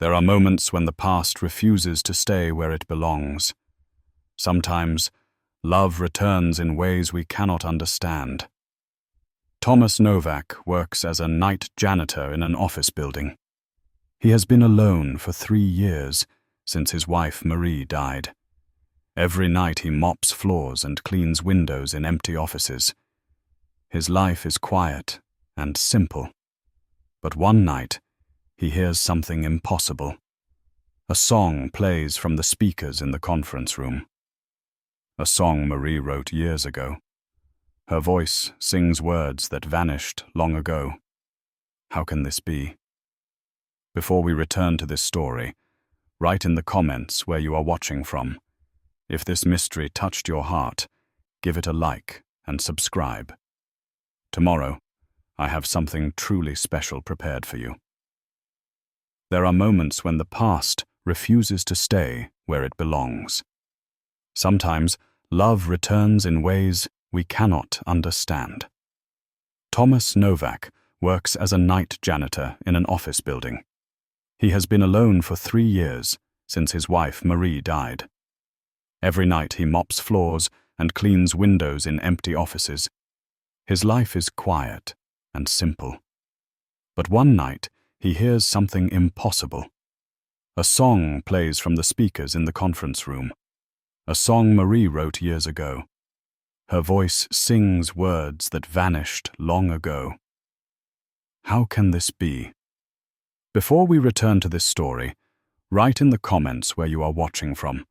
There are moments when the past refuses to stay where it belongs. Sometimes, love returns in ways we cannot understand. Thomas Novak works as a night janitor in an office building. He has been alone for 3 years, since his wife Marie died. Every night he mops floors and cleans windows in empty offices. His life is quiet and simple. But one night, he hears something impossible. A song plays from the speakers in the conference room. A song Marie wrote years ago. Her voice sings words that vanished long ago. How can this be? Before we return to this story, write in the comments where you are watching from. If this mystery touched your heart, give it a like and subscribe. Tomorrow, I have something truly special prepared for you. There are moments when the past refuses to stay where it belongs. Sometimes, love returns in ways we cannot understand. Thomas Novak works as a night janitor in an office building. He has been alone for 3 years, since his wife Marie died. Every night he mops floors and cleans windows in empty offices. His life is quiet and simple. But one night, he hears something impossible. A song plays from the speakers in the conference room. A song Marie wrote years ago. Her voice sings words that vanished long ago. How can this be? Before we return to this story, write in the comments where you are watching from.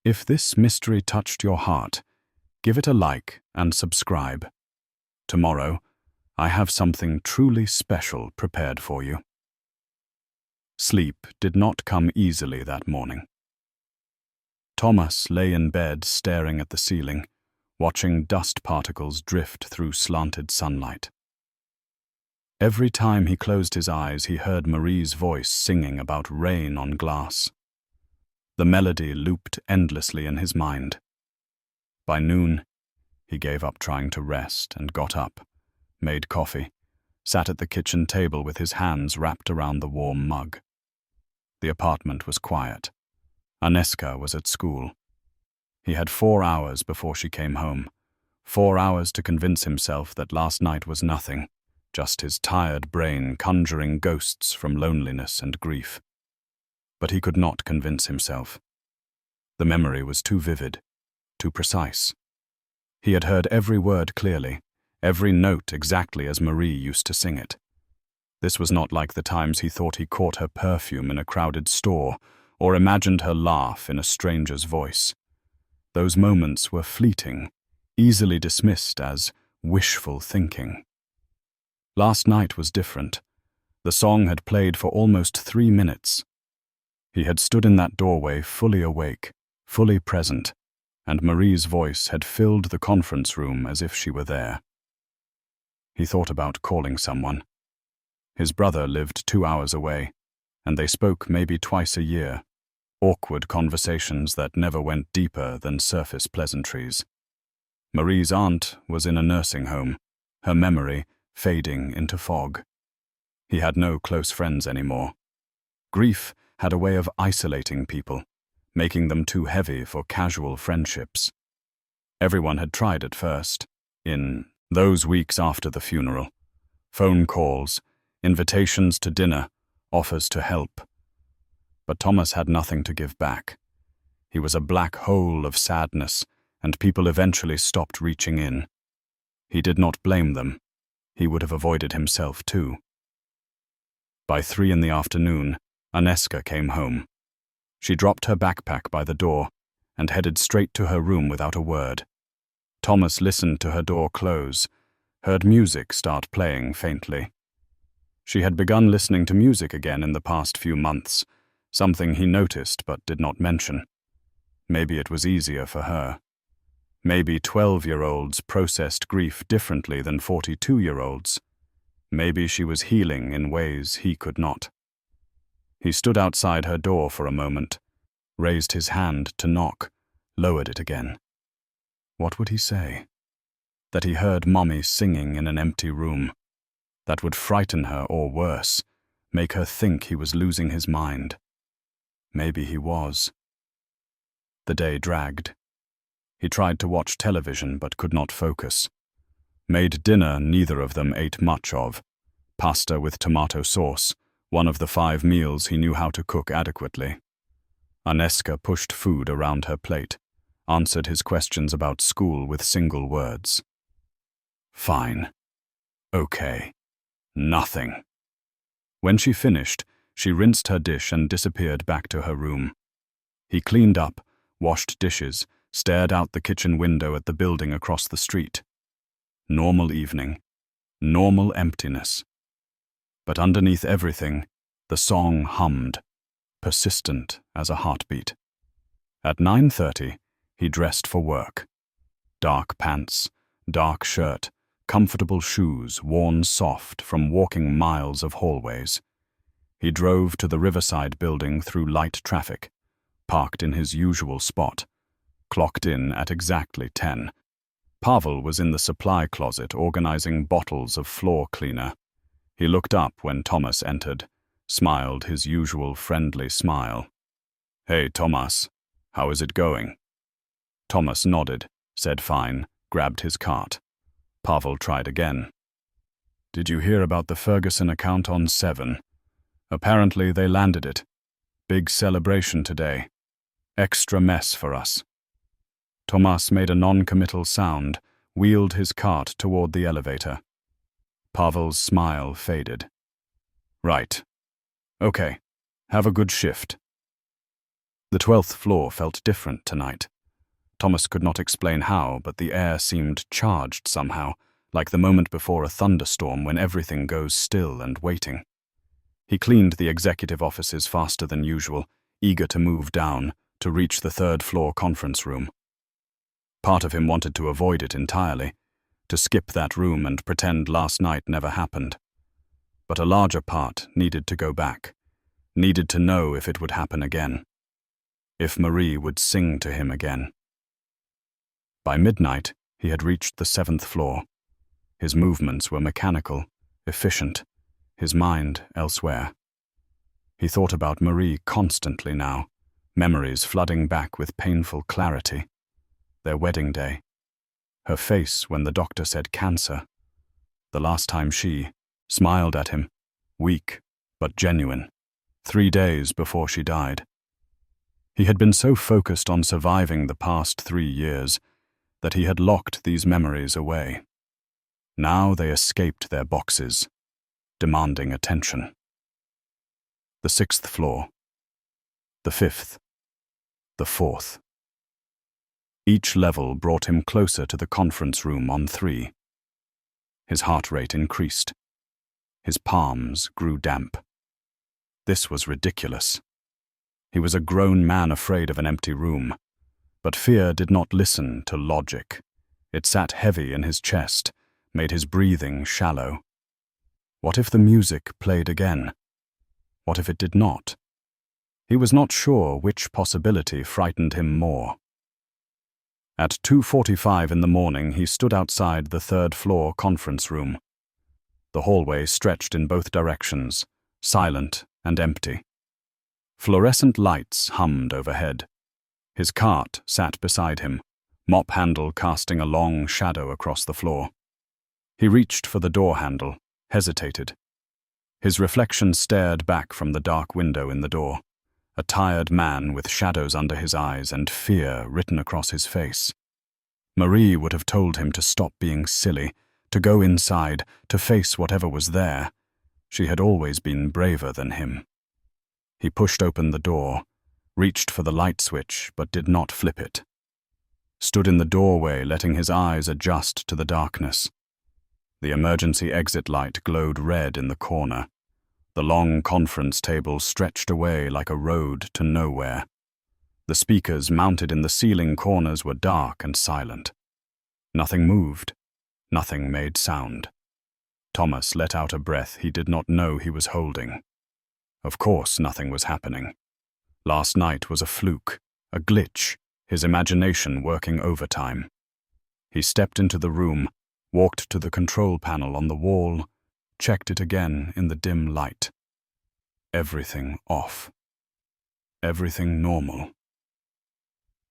If this mystery touched your heart, give it a like and subscribe. Tomorrow, I have something truly special prepared for you. Sleep did not come easily that morning. Thomas lay in bed staring at the ceiling, watching dust particles drift through slanted sunlight. Every time he closed his eyes, he heard Marie's voice singing about rain on glass. The melody looped endlessly in his mind. By noon, he gave up trying to rest and got up, made coffee, sat at the kitchen table with his hands wrapped around the warm mug. The apartment was quiet. Aneska was at school. He had 4 hours before she came home, 4 hours to convince himself that last night was nothing, just his tired brain conjuring ghosts from loneliness and grief. But he could not convince himself. The memory was too vivid, too precise. He had heard every word clearly, every note exactly as Marie used to sing it. This was not like the times he thought he caught her perfume in a crowded store or imagined her laugh in a stranger's voice. Those moments were fleeting, easily dismissed as wishful thinking. Last night was different. The song had played for almost 3 minutes. He had stood in that doorway fully awake, fully present, and Marie's voice had filled the conference room as if she were there. He thought about calling someone. His brother lived 2 hours away, and they spoke maybe twice a year, awkward conversations that never went deeper than surface pleasantries. Marie's aunt was in a nursing home, her memory fading into fog. He had no close friends anymore. Grief had a way of isolating people, making them too heavy for casual friendships. Everyone had tried at first, in those weeks after the funeral. Phone calls, invitations to dinner, offers to help. But Thomas had nothing to give back. He was a black hole of sadness, and people eventually stopped reaching in. He did not blame them. He would have avoided himself too. By 3 in the afternoon, Aneska came home. She dropped her backpack by the door and headed straight to her room without a word. Thomas listened to her door close, heard music start playing faintly. She had begun listening to music again in the past few months, something he noticed but did not mention. Maybe it was easier for her. Maybe 12-year-olds processed grief differently than 42-year-olds. Maybe she was healing in ways he could not. He stood outside her door for a moment, raised his hand to knock, lowered it again. What would he say? That he heard Mommy singing in an empty room. That would frighten her, or worse, make her think he was losing his mind. Maybe he was. The day dragged. He tried to watch television but could not focus. Made dinner neither of them ate much of. Pasta with tomato sauce, one of the 5 meals he knew how to cook adequately. Aneska pushed food around her plate, answered his questions about school with single words. Fine. Okay. Nothing. When she finished, she rinsed her dish and disappeared back to her room. He cleaned up, washed dishes, stared out the kitchen window at the building across the street. Normal evening. Normal emptiness. But underneath everything, the song hummed, persistent as a heartbeat. At 9:30, he dressed for work. Dark pants, dark shirt, comfortable shoes worn soft from walking miles of hallways. He drove to the Riverside building through light traffic, parked in his usual spot, clocked in at exactly 10. Pavel was in the supply closet organizing bottles of floor cleaner. He looked up when Thomas entered, smiled his usual friendly smile. "Hey, Thomas, how is it going?" Thomas nodded, said fine, grabbed his cart. Pavel tried again. "Did you hear about the Ferguson account on 7? Apparently they landed it. Big celebration today. Extra mess for us." Thomas made a non-committal sound, wheeled his cart toward the elevator. Pavel's smile faded. "Right. Okay. Have a good shift." The 12th floor felt different tonight. Thomas could not explain how, but the air seemed charged somehow, like the moment before a thunderstorm when everything goes still and waiting. He cleaned the executive offices faster than usual, eager to move down, to reach the 3rd floor conference room. Part of him wanted to avoid it entirely, to skip that room and pretend last night never happened. But a larger part needed to go back, needed to know if it would happen again. If Marie would sing to him again. By midnight, he had reached the 7th floor. His movements were mechanical, efficient, his mind elsewhere. He thought about Marie constantly now, memories flooding back with painful clarity. Their wedding day. Her face when the doctor said cancer. The last time she smiled at him, weak but genuine, 3 days before she died. He had been so focused on surviving the past 3 years that he had locked these memories away. Now they escaped their boxes, demanding attention. The 6th floor. The 5th. The 4th. Each level brought him closer to the conference room on 3. His heart rate increased. His palms grew damp. This was ridiculous. He was a grown man afraid of an empty room. But fear did not listen to logic. It sat heavy in his chest, made his breathing shallow. What if the music played again? What if it did not? He was not sure which possibility frightened him more. At 2:45 in the morning, he stood outside the 3rd floor conference room. The hallway stretched in both directions, silent and empty. Fluorescent lights hummed overhead. His cart sat beside him, mop handle casting a long shadow across the floor. He reached for the door handle, hesitated. His reflection stared back from the dark window in the door, a tired man with shadows under his eyes and fear written across his face. Marie would have told him to stop being silly, to go inside, to face whatever was there. She had always been braver than him. He pushed open the door, reached for the light switch but did not flip it. Stood in the doorway, letting his eyes adjust to the darkness. The emergency exit light glowed red in the corner. The long conference table stretched away like a road to nowhere. The speakers mounted in the ceiling corners were dark and silent. Nothing moved. Nothing made sound. Thomas let out a breath he did not know he was holding. Of course nothing was happening. Last night was a fluke, a glitch, his imagination working overtime. He stepped into the room, walked to the control panel on the wall, checked it again in the dim light. Everything off. Everything normal.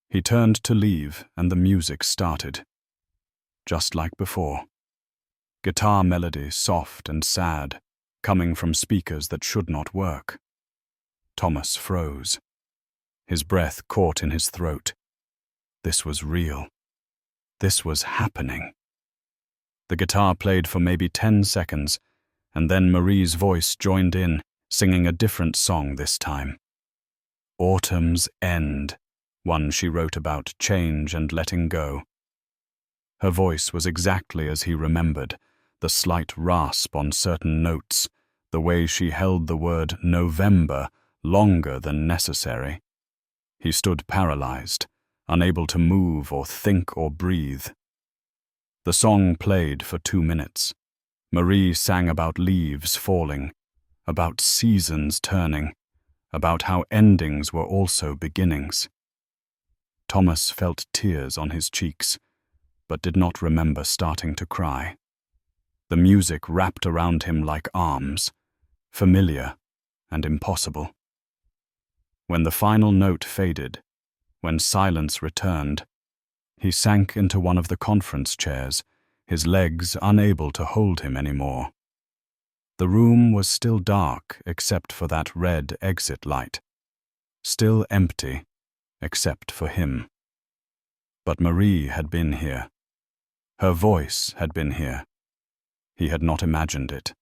He turned to leave, and the music started. Just like before. Guitar melody, soft and sad, coming from speakers that should not work. Thomas froze. His breath caught in his throat. This was real. This was happening. The guitar played for maybe 10 seconds, and then Marie's voice joined in, singing a different song this time. Autumn's End, one she wrote about change and letting go. Her voice was exactly as he remembered, the slight rasp on certain notes, the way she held the word November longer than necessary. He stood paralyzed, unable to move or think or breathe. The song played for 2 minutes. Marie sang about leaves falling, about seasons turning, about how endings were also beginnings. Thomas felt tears on his cheeks, but did not remember starting to cry. The music wrapped around him like arms, familiar and impossible. When the final note faded, when silence returned, he sank into one of the conference chairs, his legs unable to hold him anymore. The room was still dark except for that red exit light. Still empty except for him. But Marie had been here. Her voice had been here. He had not imagined it.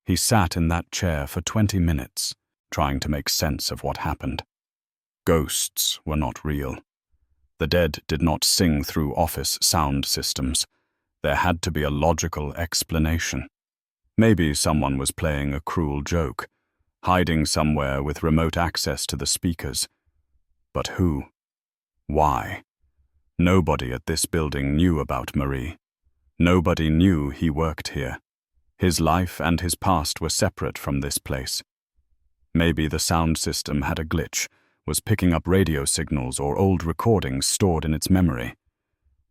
He sat in that chair for 20 minutes, trying to make sense of what happened. Ghosts were not real. The dead did not sing through office sound systems. There had to be a logical explanation. Maybe someone was playing a cruel joke, hiding somewhere with remote access to the speakers. But who? Why? Nobody at this building knew about Marie. Nobody knew he worked here. His life and his past were separate from this place. Maybe the sound system had a glitch, was picking up radio signals or old recordings stored in its memory.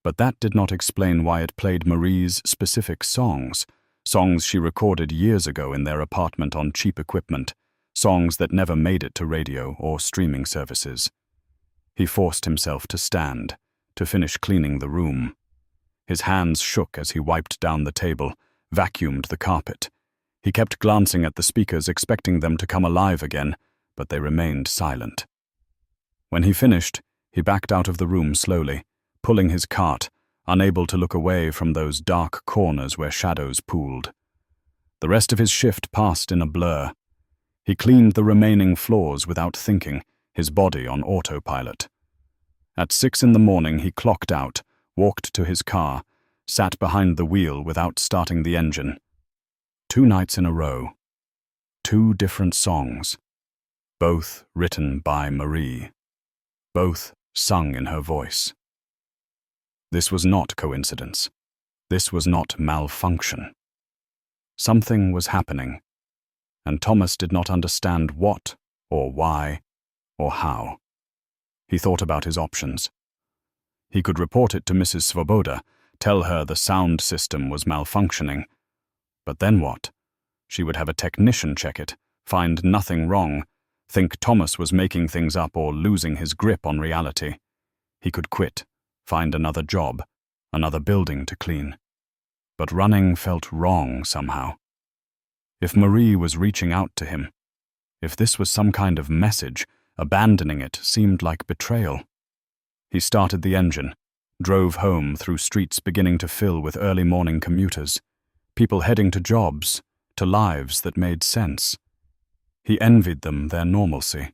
But that did not explain why it played Marie's specific songs, songs she recorded years ago in their apartment on cheap equipment, songs that never made it to radio or streaming services. He forced himself to stand, to finish cleaning the room. His hands shook as he wiped down the table, vacuumed the carpet. He kept glancing at the speakers, expecting them to come alive again, but they remained silent. When he finished, he backed out of the room slowly, pulling his cart, unable to look away from those dark corners where shadows pooled. The rest of his shift passed in a blur. He cleaned the remaining floors without thinking, his body on autopilot. At 6 a.m, he clocked out, walked to his car, sat behind the wheel without starting the engine. 2 nights in a row. 2 different songs. Both written by Marie. Both sung in her voice. This was not coincidence. This was not malfunction. Something was happening, and Thomas did not understand what, or why, or how. He thought about his options. He could report it to Mrs. Svoboda, tell her the sound system was malfunctioning. But then what? She would have a technician check it, find nothing wrong, think Thomas was making things up or losing his grip on reality. He could quit, find another job, another building to clean. But running felt wrong somehow. If Marie was reaching out to him, if this was some kind of message, abandoning it seemed like betrayal. He started the engine, drove home through streets beginning to fill with early morning commuters, people heading to jobs, to lives that made sense. He envied them their normalcy.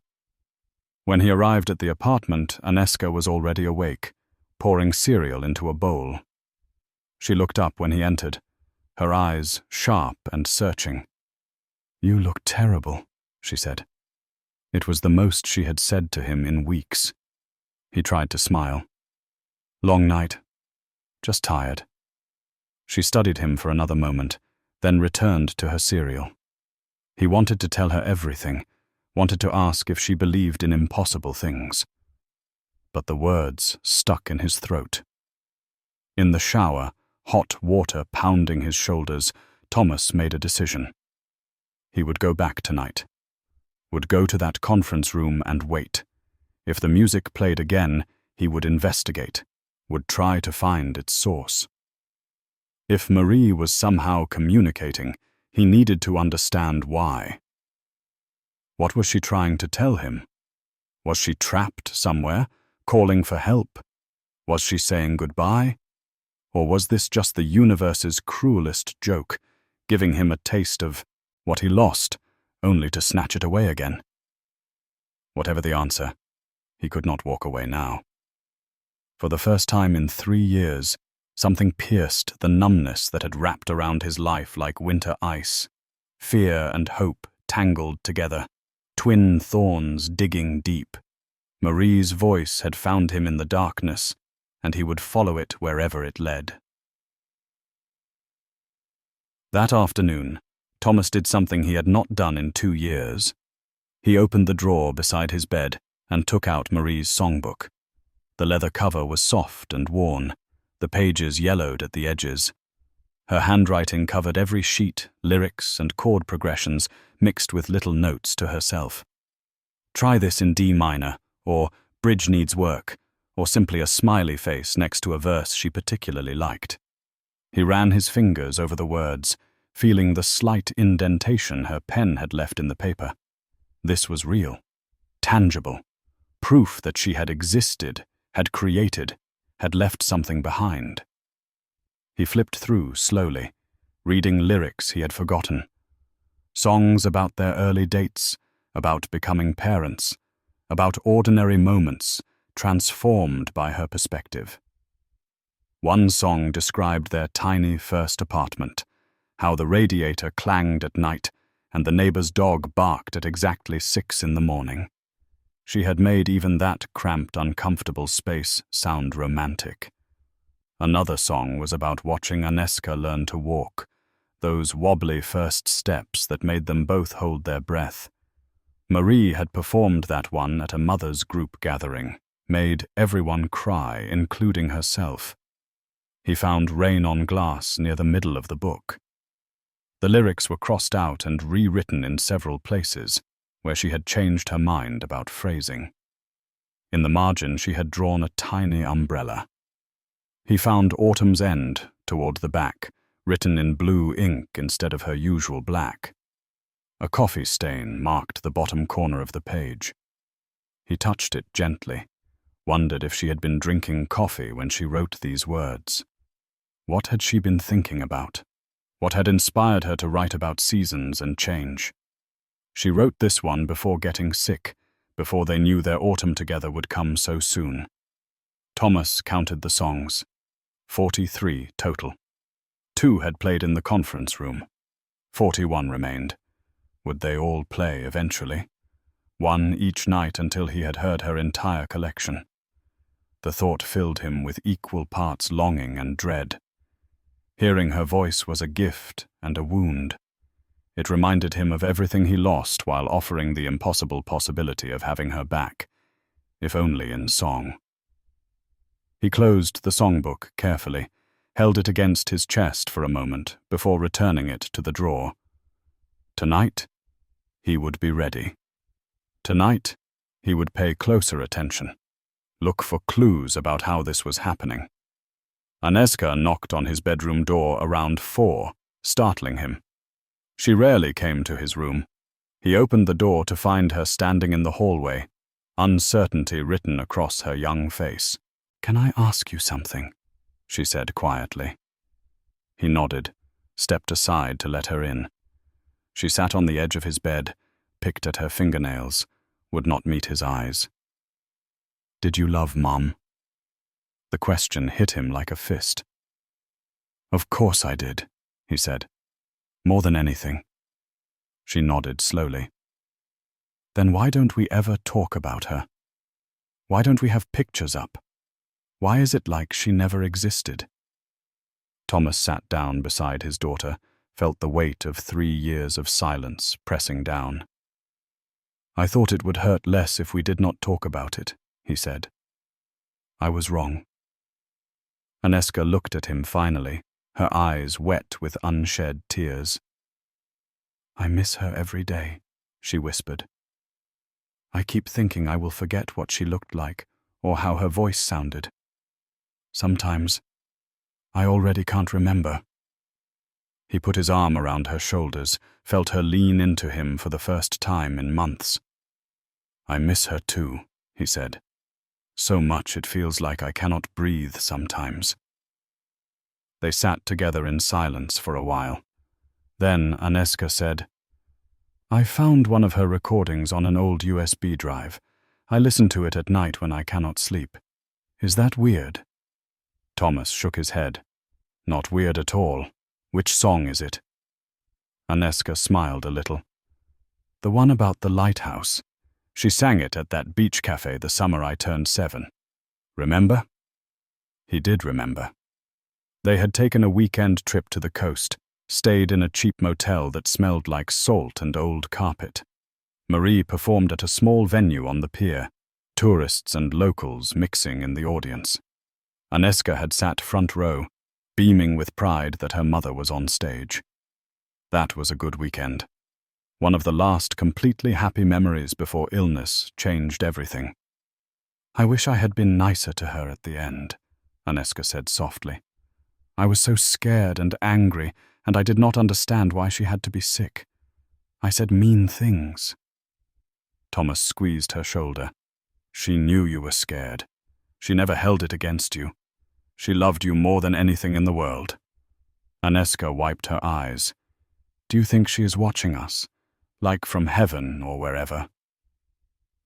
When he arrived at the apartment, Aneska was already awake, pouring cereal into a bowl. She looked up when he entered, her eyes sharp and searching. "You look terrible," she said. It was the most she had said to him in weeks. He tried to smile. "Long night. Just tired." She studied him for another moment, then returned to her cereal. He wanted to tell her everything, wanted to ask if she believed in impossible things. But the words stuck in his throat. In the shower, hot water pounding his shoulders, Thomas made a decision. He would go back tonight. would go to that conference room and wait. If the music played again, he would investigate, would try to find its source. If Marie was somehow communicating, he needed to understand why. What was she trying to tell him? Was she trapped somewhere, calling for help? Was she saying goodbye? Or was this just the universe's cruelest joke, giving him a taste of what he lost, only to snatch it away again? Whatever the answer, he could not walk away now. For the first time in 3 years, something pierced the numbness that had wrapped around his life like winter ice. Fear and hope tangled together, twin thorns digging deep. Marie's voice had found him in the darkness, and he would follow it wherever it led. That afternoon, Thomas did something he had not done in 2 years. He opened the drawer beside his bed and took out Marie's songbook. The leather cover was soft and worn, the pages yellowed at the edges. Her handwriting covered every sheet, lyrics and chord progressions mixed with little notes to herself. Try this in D minor, or bridge needs work, or simply a smiley face next to a verse she particularly liked. He ran his fingers over the words, feeling the slight indentation her pen had left in the paper. This was real, tangible, proof that she had existed, had created, had left something behind. He flipped through slowly, reading lyrics he had forgotten. Songs about their early dates, about becoming parents, about ordinary moments transformed by her perspective. One song described their tiny first apartment, how the radiator clanged at night and the neighbor's dog barked at exactly 6 in the morning. She had made even that cramped, uncomfortable space sound romantic. Another song was about watching Aneska learn to walk, those wobbly first steps that made them both hold their breath. Marie had performed that one at a mother's group gathering, made everyone cry, including herself. He found Rain on Glass near the middle of the book. The lyrics were crossed out and rewritten in several places, where she had changed her mind about phrasing. In the margin she had drawn a tiny umbrella. He found Autumn's End toward the back, written in blue ink instead of her usual black. A coffee stain marked the bottom corner of the page. He touched it gently, wondered if she had been drinking coffee when she wrote these words. What had she been thinking about? What had inspired her to write about seasons and change? She wrote this one before getting sick, before they knew their autumn together would come so soon. Thomas counted the songs. 43 total. 2 had played in the conference room. 41 remained. Would they all play eventually? 1 each night until he had heard her entire collection. The thought filled him with equal parts longing and dread. Hearing her voice was a gift and a wound. It reminded him of everything he lost while offering the impossible possibility of having her back, if only in song. He closed the songbook carefully, held it against his chest for a moment before returning it to the drawer. Tonight, he would be ready. Tonight, he would pay closer attention, look for clues about how this was happening. Aneska knocked on his bedroom door around 4, startling him. She rarely came to his room. He opened the door to find her standing in the hallway, uncertainty written across her young face. "Can I ask you something?" she said quietly. He nodded, stepped aside to let her in. She sat on the edge of his bed, picked at her fingernails, would not meet his eyes. "Did you love Mom?" The question hit him like a fist. "Of course I did," he said. "More than anything." She nodded slowly. "Then why don't we ever talk about her? Why don't we have pictures up? Why is it like she never existed?" Thomas sat down beside his daughter, felt the weight of 3 years of silence pressing down. "I thought it would hurt less if we did not talk about it," he said. "I was wrong." Aneska looked at him finally, her eyes wet with unshed tears. "I miss her every day," she whispered. I keep thinking I will forget what she looked like or how her voice sounded. Sometimes I already can't remember." He put his arm around her shoulders, felt her lean into him for the first time in months. "I miss her too," he said. "So much it feels like I cannot breathe sometimes." They sat together in silence for a while. Then Aneska said, "I found one of her recordings on an old USB drive. I listen to it at night when I cannot sleep. Is that weird?" Thomas shook his head. "Not weird at all. Which song is it?" Aneska smiled a little. "The one about the lighthouse. She sang it at that beach cafe the summer I turned 7. Remember?" He did remember. They had taken a weekend trip to the coast, stayed in a cheap motel that smelled like salt and old carpet. Marie performed at a small venue on the pier, tourists and locals mixing in the audience. Aneska had sat front row, beaming with pride that her mother was on stage. That was a good weekend. One of the last completely happy memories before illness changed everything. "I wish I had been nicer to her at the end," Aneska said softly. "I was so scared and angry, and I did not understand why she had to be sick. I said mean things." Thomas squeezed her shoulder. "She knew you were scared. She never held it against you. She loved you more than anything in the world." Aneska wiped her eyes. "Do you think she is watching us? Like from heaven or wherever?"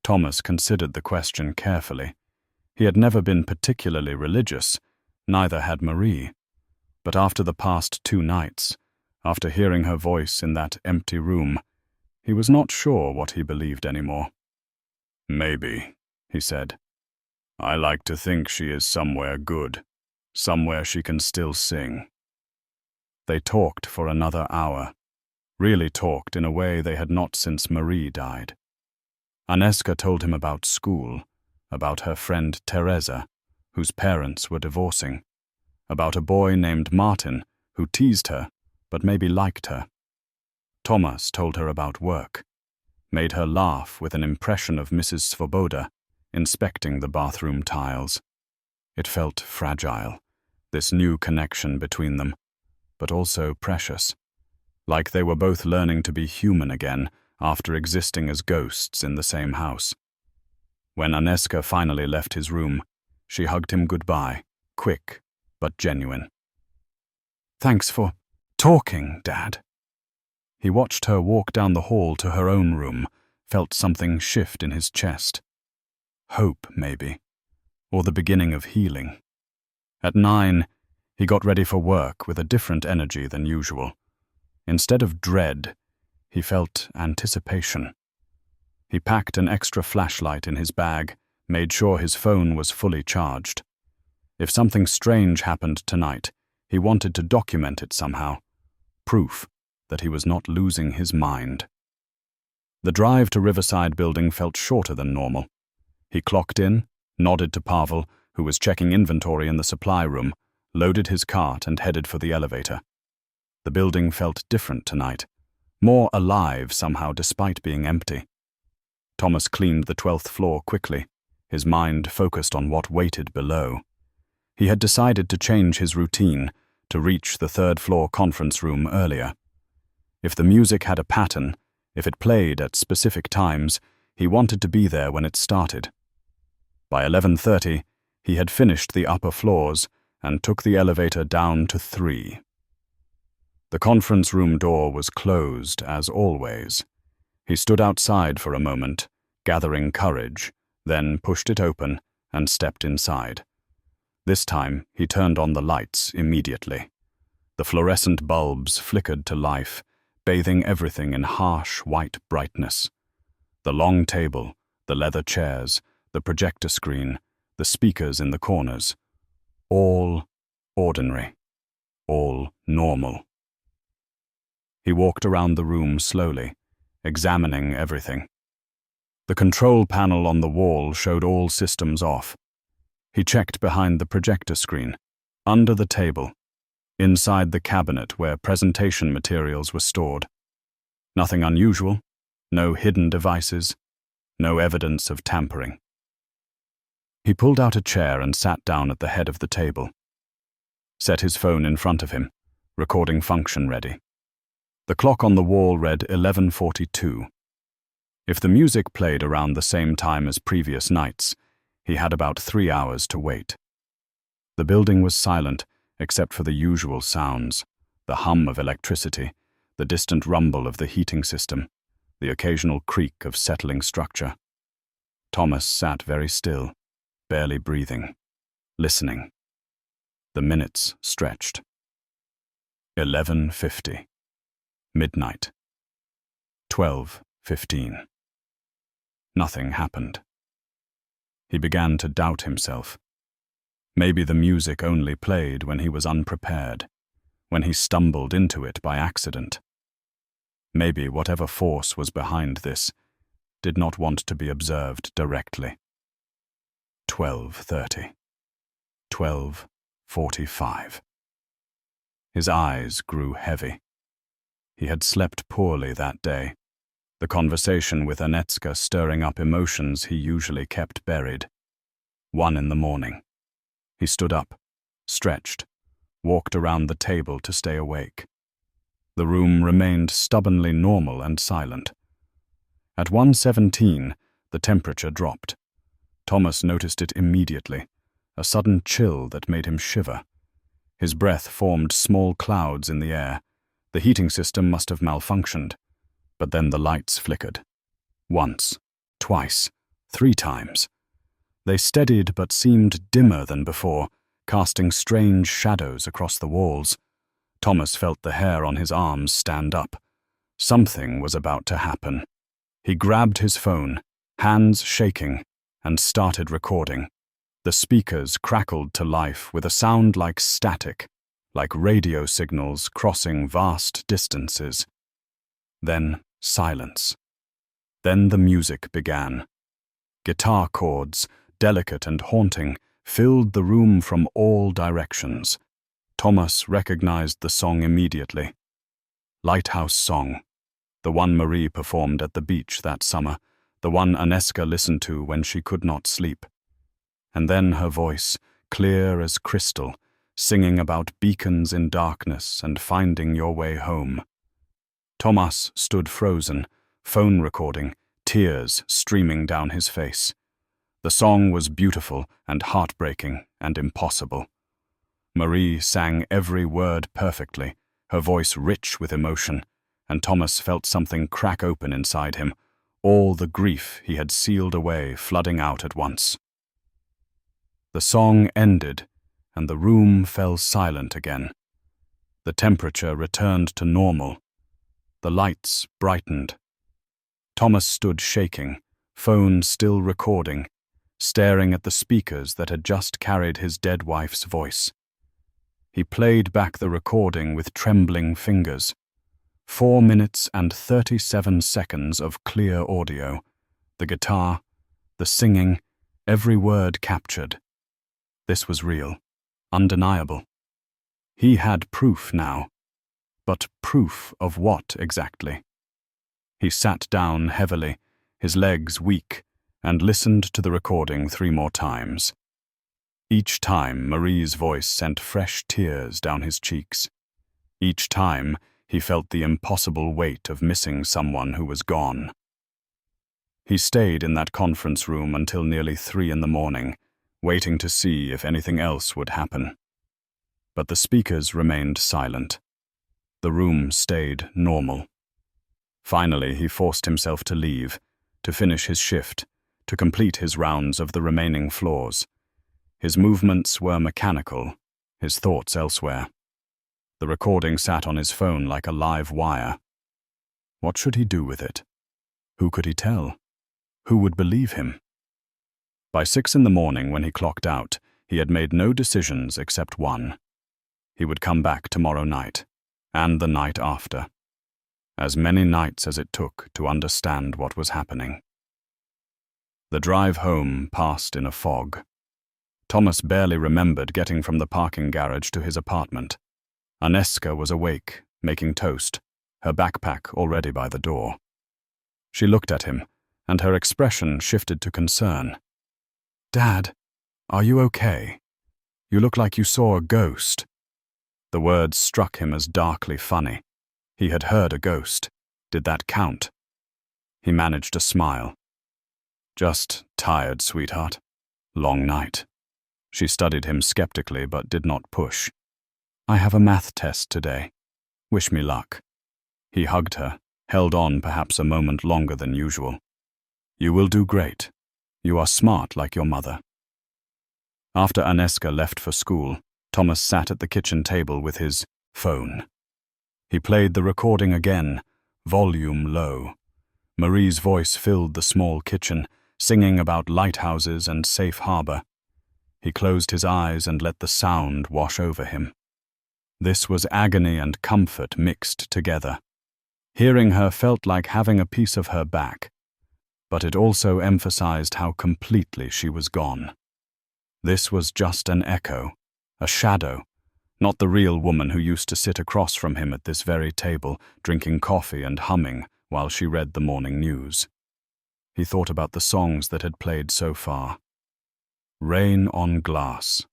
Thomas considered the question carefully. He had never been particularly religious, neither had Marie. But after the past 2 nights, after hearing her voice in that empty room, he was not sure what he believed anymore. "Maybe," he said. "I like to think she is somewhere good, somewhere she can still sing." They talked for another hour, really talked in a way they had not since Marie died. Aneska told him about school, about her friend Teresa, whose parents were divorcing, about a boy named Martin who teased her but maybe liked her. Thomas told her about work, made her laugh with an impression of Mrs. Svoboda inspecting the bathroom tiles. It felt fragile, this new connection between them, but also precious, like they were both learning to be human again after existing as ghosts in the same house. When Aneska finally left his room, she hugged him goodbye, quick but genuine. "Thanks for talking, Dad." He watched her walk down the hall to her own room, felt something shift in his chest. Hope, maybe, or the beginning of healing. At 9, he got ready for work with a different energy than usual. Instead of dread, he felt anticipation. He packed an extra flashlight in his bag, made sure his phone was fully charged. If something strange happened tonight, he wanted to document it somehow. Proof that he was not losing his mind. The drive to Riverside Building felt shorter than normal. He clocked in, nodded to Pavel, who was checking inventory in the supply room, loaded his cart and headed for the elevator. The building felt different tonight, more alive somehow despite being empty. Thomas cleaned the 12th floor quickly, his mind focused on what waited below. He had decided to change his routine, to reach the 3rd floor conference room earlier. If the music had a pattern, if it played at specific times, he wanted to be there when it started. By 11:30, he had finished the upper floors and took the elevator down to 3. The conference room door was closed, as always. He stood outside for a moment, gathering courage, then pushed it open and stepped inside. This time, he turned on the lights immediately. The fluorescent bulbs flickered to life, bathing everything in harsh white brightness. The long table, the leather chairs, the projector screen, the speakers in the corners. All ordinary. All normal. He walked around the room slowly, examining everything. The control panel on the wall showed all systems off. He checked behind the projector screen, under the table, inside the cabinet where presentation materials were stored. Nothing unusual, no hidden devices, no evidence of tampering. He pulled out a chair and sat down at the head of the table. Set his phone in front of him, recording function ready. The clock on the wall read 11:42. If the music played around the same time as previous nights, he had about 3 hours to wait. The building was silent except for the usual sounds, the hum of electricity, the distant rumble of the heating system, the occasional creak of settling structure. Thomas sat very still, barely breathing, listening. The minutes stretched. 11:50. Midnight. 12:15. Nothing happened. He began to doubt himself. Maybe the music only played when he was unprepared, when he stumbled into it by accident. Maybe whatever force was behind this did not want to be observed directly. 12:30. 12:45. His eyes grew heavy. He had slept poorly that day, the conversation with Anetska stirring up emotions he usually kept buried. 1 in the morning. He stood up, stretched, walked around the table to stay awake. The room remained stubbornly normal and silent. At 1:17, the temperature dropped. Thomas noticed it immediately, a sudden chill that made him shiver. His breath formed small clouds in the air. The heating system must have malfunctioned. But then the lights flickered. Once, twice, 3 times. They steadied but seemed dimmer than before, casting strange shadows across the walls. Thomas felt the hair on his arms stand up. Something was about to happen. He grabbed his phone, hands shaking, and started recording. The speakers crackled to life with a sound like static, like radio signals crossing vast distances. Then silence. Then the music began. Guitar chords, delicate and haunting, filled the room from all directions. Thomas recognized the song immediately. Lighthouse Song, the one Marie performed at the beach that summer, the one Aneska listened to when she could not sleep. And then her voice, clear as crystal, singing about beacons in darkness and finding your way home. Thomas stood frozen, phone recording, tears streaming down his face. The song was beautiful and heartbreaking and impossible. Marie sang every word perfectly, her voice rich with emotion, and Thomas felt something crack open inside him, all the grief he had sealed away flooding out at once. The song ended, and the room fell silent again. The temperature returned to normal. The lights brightened. Thomas stood shaking, phone still recording, staring at the speakers that had just carried his dead wife's voice. He played back the recording with trembling fingers. 4 minutes and 37 seconds of clear audio. The guitar, the singing, every word captured. This was real, undeniable. He had proof now. But proof of what exactly? He sat down heavily, his legs weak, and listened to the recording 3 more times. Each time Marie's voice sent fresh tears down his cheeks. Each time he felt the impossible weight of missing someone who was gone. He stayed in that conference room until nearly 3 in the morning, waiting to see if anything else would happen. But the speakers remained silent. The room stayed normal. Finally, he forced himself to leave, to finish his shift, to complete his rounds of the remaining floors. His movements were mechanical, his thoughts elsewhere. The recording sat on his phone like a live wire. What should he do with it? Who could he tell? Who would believe him? By 6 in the morning, when he clocked out, he had made no decisions except one. He would come back tomorrow night, and the night after. As many nights as it took to understand what was happening. The drive home passed in a fog. Thomas barely remembered getting from the parking garage to his apartment. Aneska was awake, making toast, her backpack already by the door. She looked at him, and her expression shifted to concern. "Dad, are you okay? You look like you saw a ghost." The words struck him as darkly funny. He had heard a ghost. Did that count? He managed a smile. "Just tired, sweetheart. Long night." She studied him skeptically but did not push. "I have a math test today. Wish me luck." He hugged her, held on perhaps a moment longer than usual. "You will do great. You are smart like your mother." After Aneska left for school, Thomas sat at the kitchen table with his phone. He played the recording again, volume low. Marie's voice filled the small kitchen, singing about lighthouses and safe harbor. He closed his eyes and let the sound wash over him. This was agony and comfort mixed together. Hearing her felt like having a piece of her back, but it also emphasized how completely she was gone. This was just an echo, a shadow, not the real woman who used to sit across from him at this very table, drinking coffee and humming while she read the morning news. He thought about the songs that had played so far. Rain on Glass,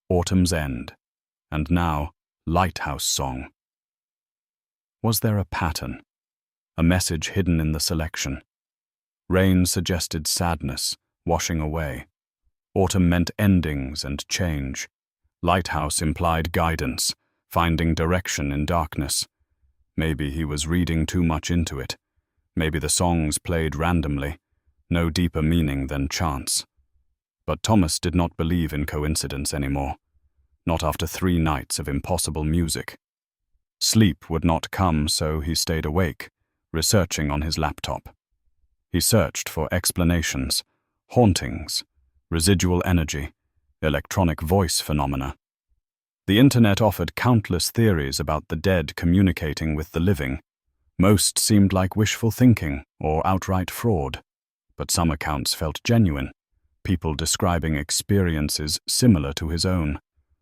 Autumn's End, and now Lighthouse Song. Was there a pattern, a message hidden in the selection? Rain suggested sadness, washing away. Autumn meant endings and change. Lighthouse implied guidance, finding direction in darkness. Maybe he was reading too much into it. Maybe the songs played randomly, no deeper meaning than chance. But Thomas did not believe in coincidence anymore, not after 3 nights of impossible music. Sleep would not come, so he stayed awake, researching on his laptop. He searched for explanations, hauntings, residual energy, electronic voice phenomena. The internet offered countless theories about the dead communicating with the living. Most seemed like wishful thinking or outright fraud, but some accounts felt genuine, people describing experiences similar to his own.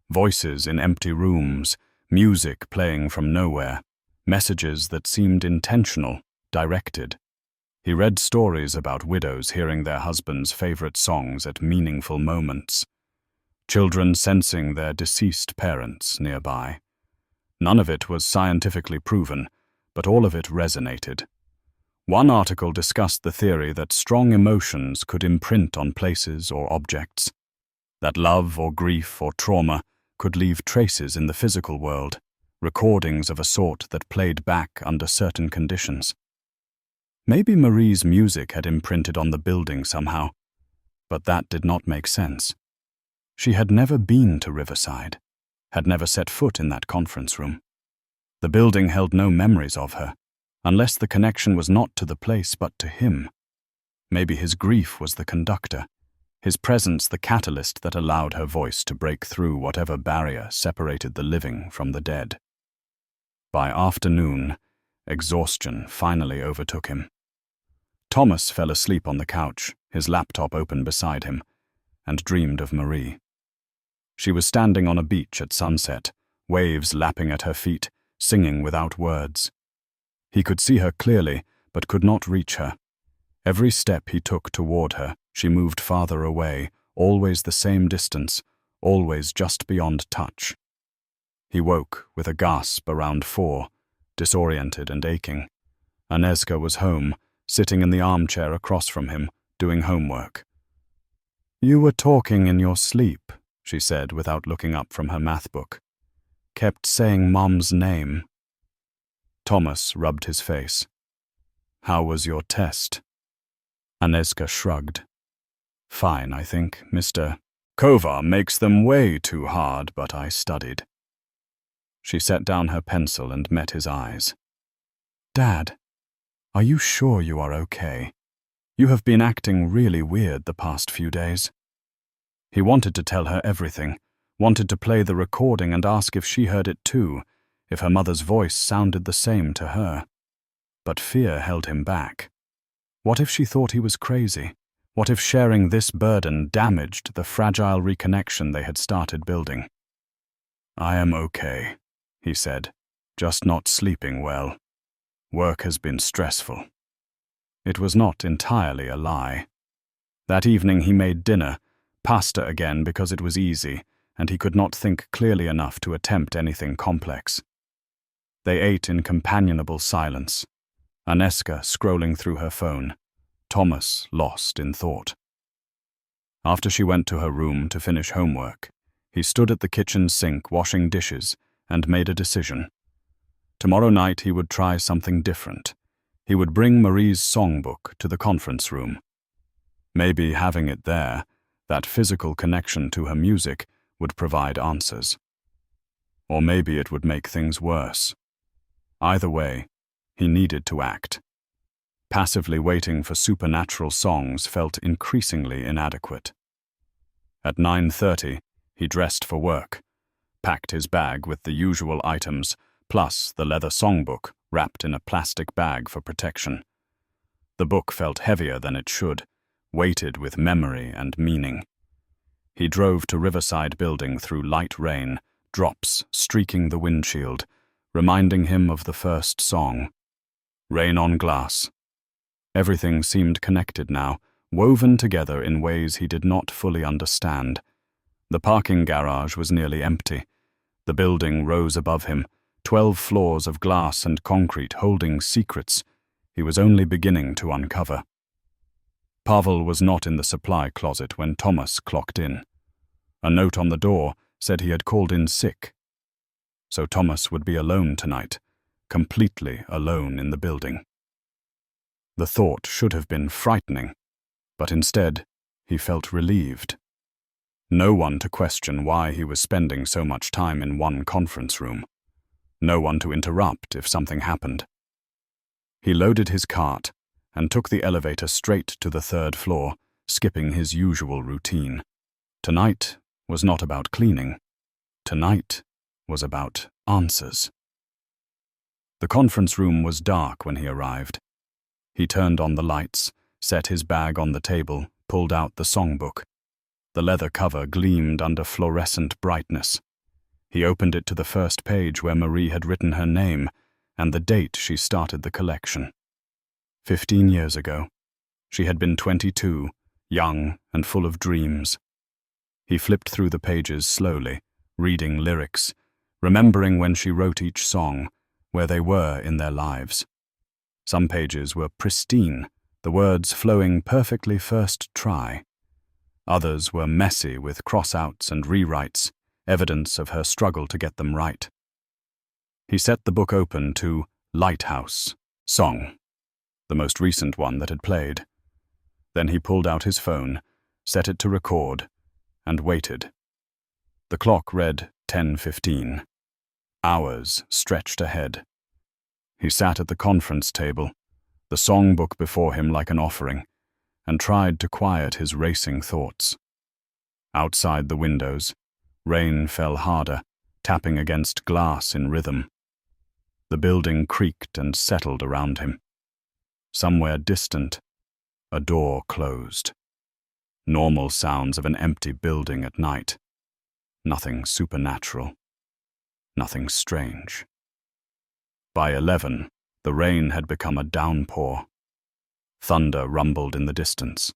Voices in empty rooms, music playing from nowhere, messages that seemed intentional, directed. He read stories about widows hearing their husbands' favorite songs at meaningful moments, children sensing their deceased parents nearby. None of it was scientifically proven, but all of it resonated. One article discussed the theory that strong emotions could imprint on places or objects, that love or grief or trauma could leave traces in the physical world, recordings of a sort that played back under certain conditions. Maybe Marie's music had imprinted on the building somehow, but that did not make sense. She had never been to Riverside, had never set foot in that conference room. The building held no memories of her, unless the connection was not to the place but to him. Maybe his grief was the conductor, his presence the catalyst that allowed her voice to break through whatever barrier separated the living from the dead. By afternoon, exhaustion finally overtook him. Thomas fell asleep on the couch, his laptop open beside him, and dreamed of Marie. She was standing on a beach at sunset, waves lapping at her feet, singing without words. He could see her clearly, but could not reach her. Every step he took toward her, she moved farther away, always the same distance, always just beyond touch. He woke with a gasp around 4, disoriented and aching. Aneska was home, sitting in the armchair across from him, doing homework. "You were talking in your sleep," she said without looking up from her math book. "Kept saying Mom's name." Thomas rubbed his face. "How was your test?" Aneska shrugged. "Fine, I think, Mr. Kovar makes them way too hard, but I studied." She set down her pencil and met his eyes. "Dad, are you sure you are okay? You have been acting really weird the past few days." He wanted to tell her everything, wanted to play the recording and ask if she heard it too, if her mother's voice sounded the same to her. But fear held him back. What if she thought he was crazy? What if sharing this burden damaged the fragile reconnection they had started building? "I am okay," he said, "just not sleeping well. Work has been stressful." It was not entirely a lie. That evening he made dinner, pasta again because it was easy, and he could not think clearly enough to attempt anything complex. They ate in companionable silence, Aneska scrolling through her phone, Thomas lost in thought. After she went to her room to finish homework, he stood at the kitchen sink washing dishes and made a decision. Tomorrow night he would try something different. He would bring Marie's songbook to the conference room. Maybe having it there, that physical connection to her music, would provide answers. Or maybe it would make things worse. Either way, he needed to act. Passively waiting for supernatural songs felt increasingly inadequate. At 9:30, he dressed for work, packed his bag with the usual items, plus the leather songbook wrapped in a plastic bag for protection. The book felt heavier than it should, weighted with memory and meaning. He drove to Riverside Building through light rain, drops streaking the windshield, reminding him of the first song. Rain on Glass. Everything seemed connected now, woven together in ways he did not fully understand. The parking garage was nearly empty. The building rose above him, 12 floors of glass and concrete holding secrets he was only beginning to uncover. Pavel was not in the supply closet when Thomas clocked in. A note on the door said he had called in sick. So Thomas would be alone tonight, completely alone in the building. The thought should have been frightening, but instead he felt relieved. No one to question why he was spending so much time in one conference room. No one to interrupt if something happened. He loaded his cart and took the elevator straight to the 3rd floor, skipping his usual routine. Tonight was not about cleaning. Tonight was about answers. The conference room was dark when he arrived. He turned on the lights, set his bag on the table, pulled out the songbook. The leather cover gleamed under fluorescent brightness. He opened it to the first page where Marie had written her name and the date she started the collection. 15 years ago. She had been 22, young and full of dreams. He flipped through the pages slowly, reading lyrics, remembering when she wrote each song, where they were in their lives. Some pages were pristine, the words flowing perfectly first try. Others were messy with cross-outs and rewrites, evidence of her struggle to get them right. He set the book open to Lighthouse, song, the most recent one that had played. Then he pulled out his phone, set it to record, and waited. The clock read 10:15. Hours stretched ahead. He sat at the conference table, the songbook before him like an offering, and tried to quiet his racing thoughts. Outside the windows, rain fell harder, tapping against glass in rhythm. The building creaked and settled around him. Somewhere distant, a door closed. Normal sounds of an empty building at night. Nothing supernatural. Nothing strange. By 11, the rain had become a downpour. Thunder rumbled in the distance.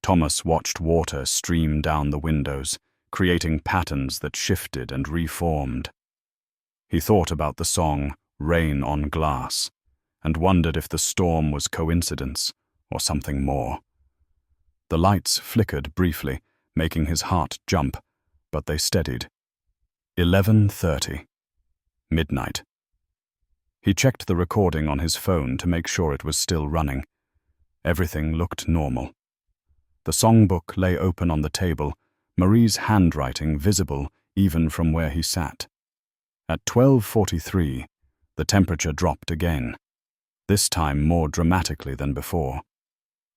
Thomas watched water stream down the windows, creating patterns that shifted and reformed. He thought about the song Rain on Glass, and wondered if the storm was coincidence or something more. The lights flickered briefly, making his heart jump, but they steadied. 11:30. Midnight. He checked the recording on his phone to make sure it was still running. Everything looked normal. The songbook lay open on the table, Marie's handwriting visible even from where he sat. At 12:43, the temperature dropped again, this time more dramatically than before.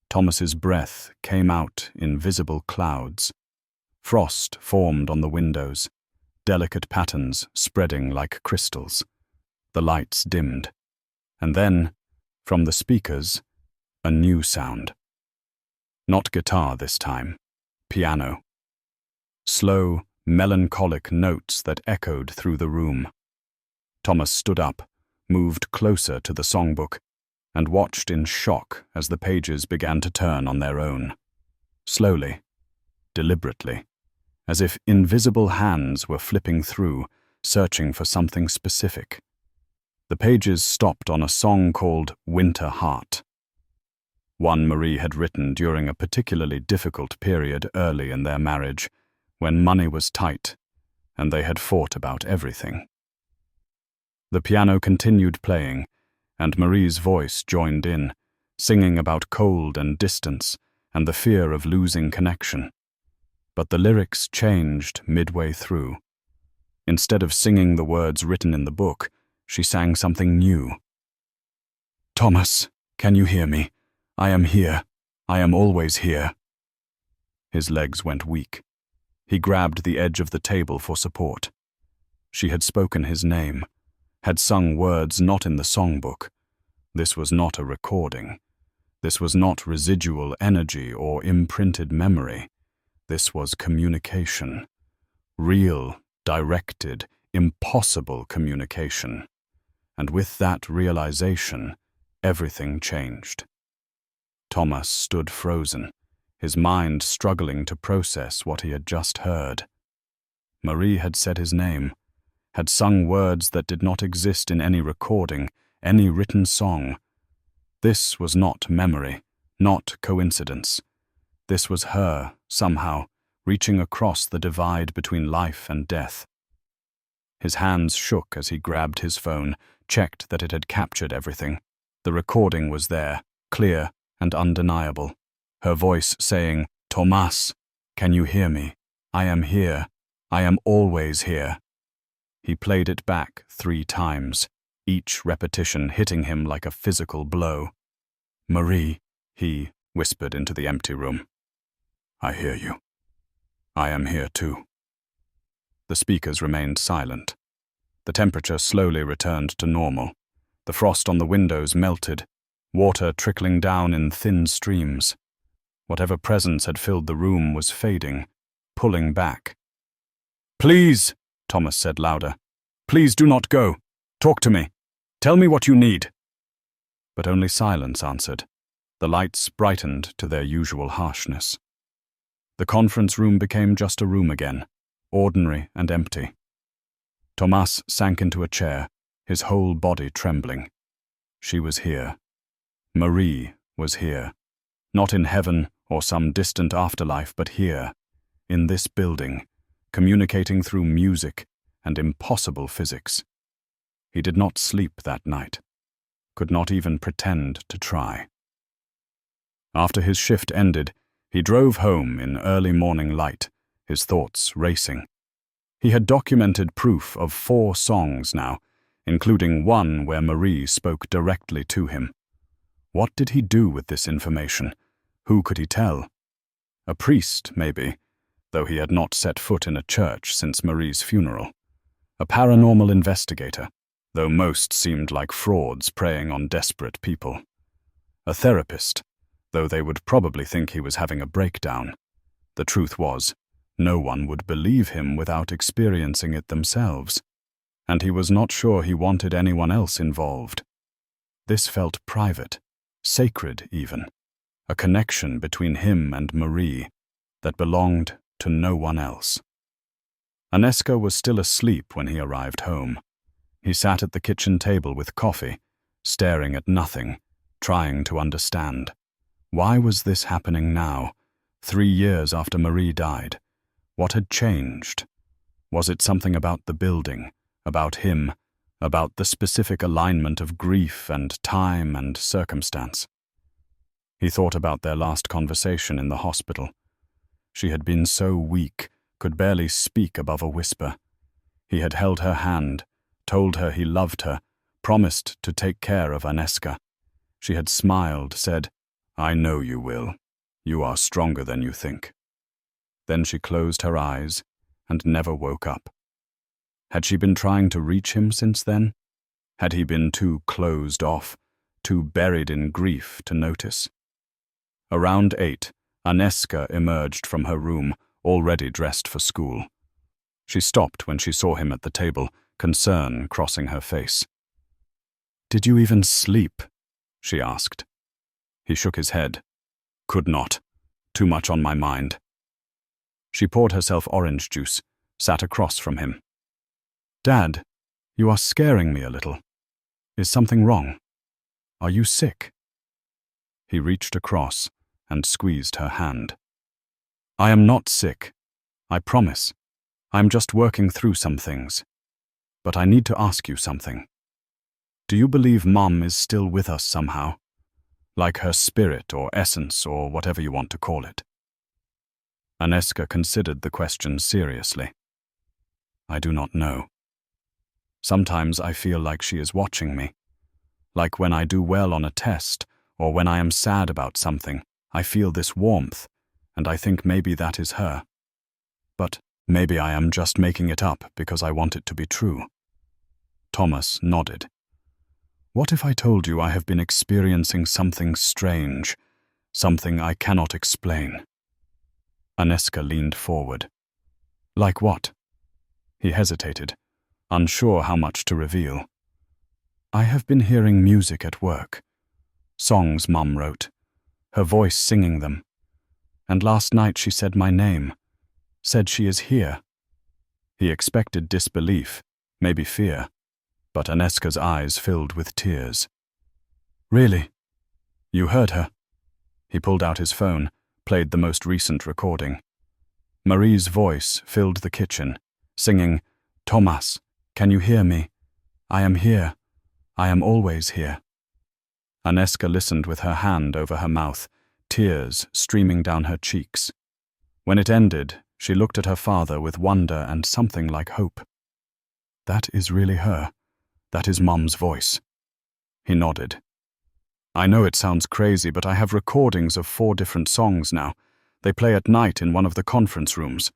Thomas's breath came out in visible clouds. Frost formed on the windows, delicate patterns spreading like crystals. The lights dimmed. And then, from the speakers, a new sound. Not guitar this time, piano. Slow, melancholic notes that echoed through the room. Thomas stood up, moved closer to the songbook, and watched in shock as the pages began to turn on their own. Slowly, deliberately, as if invisible hands were flipping through, searching for something specific. The pages stopped on a song called Winter Heart. One Marie had written during a particularly difficult period early in their marriage, when money was tight and they had fought about everything. The piano continued playing, and Marie's voice joined in, singing about cold and distance and the fear of losing connection. But the lyrics changed midway through. Instead of singing the words written in the book, she sang something new. "Thomas, can you hear me? I am here. I am always here." His legs went weak. He grabbed the edge of the table for support. She had spoken his name, had sung words not in the songbook. This was not a recording. This was not residual energy or imprinted memory. This was communication. Real, directed, impossible communication. And with that realization, everything changed. Thomas stood frozen, his mind struggling to process what he had just heard. Marie had said his name, had sung words that did not exist in any recording, any written song. This was not memory, not coincidence. This was her, somehow, reaching across the divide between life and death. His hands shook as he grabbed his phone, checked that it had captured everything. The recording was there, clear and undeniable. Her voice saying, "Thomas, can you hear me? I am here. I am always here." He played it back 3 times, each repetition hitting him like a physical blow. "Marie," he whispered into the empty room. "I hear you. I am here too." The speakers remained silent. The temperature slowly returned to normal. The frost on the windows melted, water trickling down in thin streams. Whatever presence had filled the room was fading, pulling back. "Please," Thomas said louder. "Please do not go. Talk to me. Tell me what you need." But only silence answered. The lights brightened to their usual harshness. The conference room became just a room again, ordinary and empty. Thomas sank into a chair, his whole body trembling. She was here. Marie was here. Not in heaven or some distant afterlife, but here, in this building, communicating through music and impossible physics. He did not sleep that night, could not even pretend to try. After his shift ended, he drove home in early morning light, his thoughts racing. He had documented proof of 4 songs now, including one where Marie spoke directly to him. What did he do with this information? Who could he tell? A priest, maybe, though he had not set foot in a church since Marie's funeral. A paranormal investigator, though most seemed like frauds preying on desperate people. A therapist, though they would probably think he was having a breakdown. The truth was, no one would believe him without experiencing it themselves, and he was not sure he wanted anyone else involved. This felt private, sacred even, a connection between him and Marie that belonged to no one else. Aneska was still asleep when he arrived home. He sat at the kitchen table with coffee, staring at nothing, trying to understand. Why was this happening now, 3 years after Marie died? What had changed? Was it something about the building, about him, about the specific alignment of grief and time and circumstance? He thought about their last conversation in the hospital. She had been so weak, could barely speak above a whisper. He had held her hand, told her he loved her, promised to take care of Aneska. She had smiled, said, "I know you will. You are stronger than you think." Then she closed her eyes and never woke up. Had she been trying to reach him since then? Had he been too closed off, too buried in grief to notice? Around 8, Aneska emerged from her room, already dressed for school. She stopped when she saw him at the table, concern crossing her face. "Did you even sleep?" she asked. He shook his head. Could not. Too much on my mind. She poured herself orange juice, sat across from him. Dad, you are scaring me a little. Is something wrong? Are you sick? He reached across and squeezed her hand. I am not sick. I promise. I'm just working through some things. But I need to ask you something. Do you believe Mum is still with us somehow? Like her spirit or essence or whatever you want to call it? Aneska considered the question seriously. I do not know. Sometimes I feel like she is watching me. Like when I do well on a test, or when I am sad about something, I feel this warmth, and I think maybe that is her. But maybe I am just making it up because I want it to be true. Thomas nodded. What if I told you I have been experiencing something strange, something I cannot explain? Aneska leaned forward. Like what? He hesitated, unsure how much to reveal. I have been hearing music at work. Songs Mum wrote, her voice singing them. And last night she said my name, said she is here. He expected disbelief, maybe fear, but Aneska's eyes filled with tears. Really? You heard her? He pulled out his phone, played the most recent recording. Marie's voice filled the kitchen, singing, Thomas, can you hear me? I am here. I am always here. Aneska listened with her hand over her mouth, tears streaming down her cheeks. When it ended, she looked at her father with wonder and something like hope. That is really her. That is Mum's voice. He nodded. I know it sounds crazy, but I have recordings of 4 different songs now. They play at night in one of the conference rooms.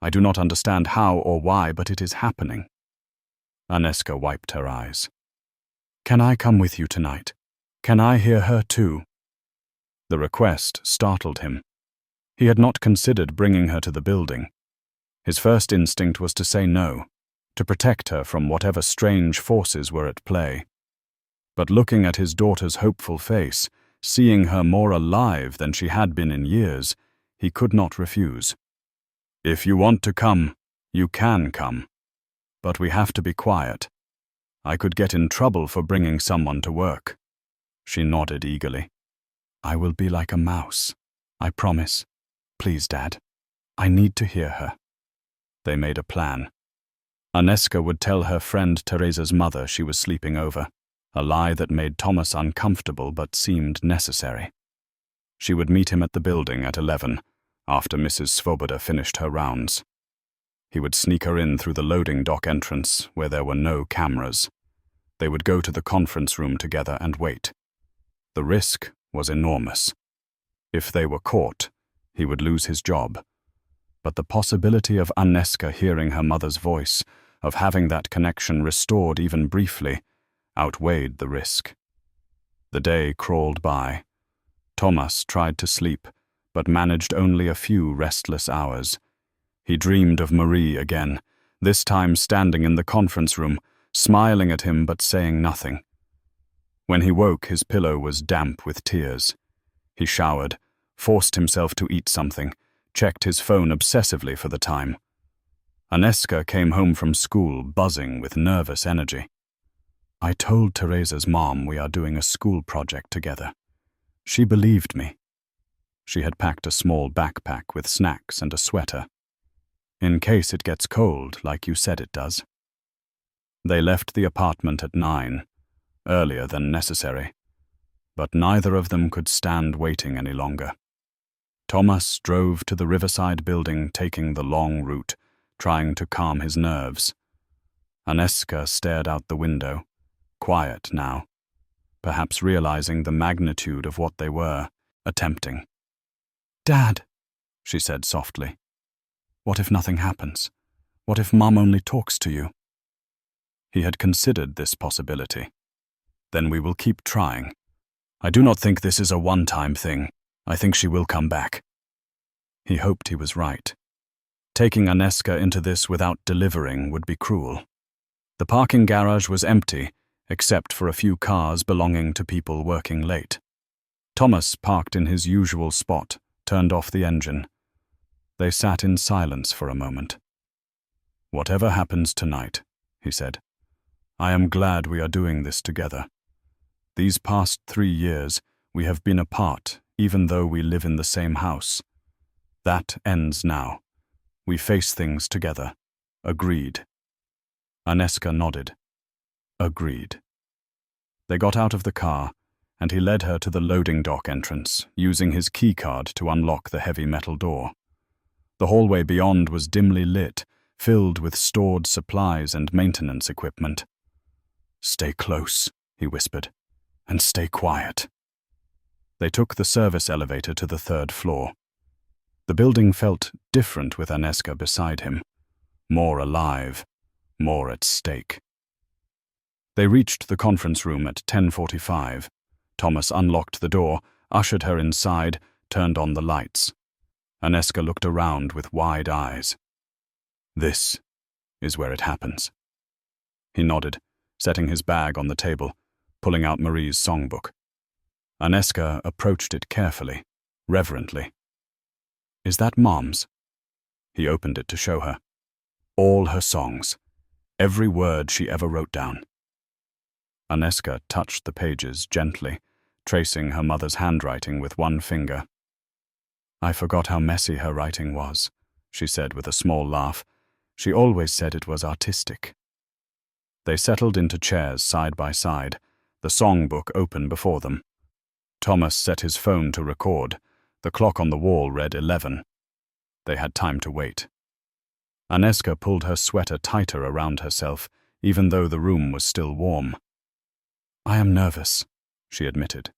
I do not understand how or why, but it is happening. Aneska wiped her eyes. Can I come with you tonight? Can I hear her too? The request startled him. He had not considered bringing her to the building. His first instinct was to say no, to protect her from whatever strange forces were at play. But looking at his daughter's hopeful face, seeing her more alive than she had been in years, he could not refuse. If you want to come, you can come. But we have to be quiet. I could get in trouble for bringing someone to work. She nodded eagerly. I will be like a mouse. I promise. Please, Dad. I need to hear her. They made a plan. Aneska would tell her friend Teresa's mother she was sleeping over, a lie that made Thomas uncomfortable but seemed necessary. She would meet him at the building at 11, after Mrs. Svoboda finished her rounds. He would sneak her in through the loading dock entrance where there were no cameras. They would go to the conference room together and wait. The risk was enormous. If they were caught, he would lose his job. But the possibility of Aneska hearing her mother's voice, of having that connection restored even briefly, outweighed the risk. The day crawled by. Thomas tried to sleep, but managed only a few restless hours. He dreamed of Marie again, this time standing in the conference room, smiling at him but saying nothing. When he woke, his pillow was damp with tears. He showered, forced himself to eat something, checked his phone obsessively for the time. Aneska came home from school buzzing with nervous energy. I told Teresa's mom we are doing a school project together. She believed me. She had packed a small backpack with snacks and a sweater. In case it gets cold, like you said it does. They left the apartment at 9, earlier than necessary. But neither of them could stand waiting any longer. Thomas drove to the Riverside building, taking the long route, trying to calm his nerves. Aneska stared out the window, quiet now, perhaps realizing the magnitude of what they were attempting. Dad, she said softly. What if nothing happens? What if Mum only talks to you? He had considered this possibility. Then we will keep trying. I do not think this is a one-time thing. I think she will come back. He hoped he was right. Taking Aneska into this without delivering would be cruel. The parking garage was empty, except for a few cars belonging to people working late. Thomas parked in his usual spot, turned off the engine. They sat in silence for a moment. "Whatever happens tonight," he said, "I am glad we are doing this together. These past 3 years, we have been apart, even though we live in the same house. That ends now. We face things together. Agreed?" Aneska nodded. Agreed. They got out of the car, and he led her to the loading dock entrance, using his keycard to unlock the heavy metal door. The hallway beyond was dimly lit, filled with stored supplies and maintenance equipment. "Stay close," he whispered, "and stay quiet." They took the service elevator to the 3rd floor. The building felt different with Aneska beside him, more alive, more at stake. They reached the conference room at 10:45. Thomas unlocked the door, ushered her inside, turned on the lights. Aneska looked around with wide eyes. "This is where it happens." He nodded, setting his bag on the table, pulling out Marie's songbook. Aneska approached it carefully, reverently. "Is that Mom's?" He opened it to show her. All her songs, every word she ever wrote down. Aneska touched the pages gently, tracing her mother's handwriting with one finger. "I forgot how messy her writing was," she said with a small laugh. "She always said it was artistic." They settled into chairs side by side, the songbook open before them. Thomas set his phone to record. The clock on the wall read 11. They had time to wait. Aneska pulled her sweater tighter around herself, even though the room was still warm. "I am nervous," she admitted.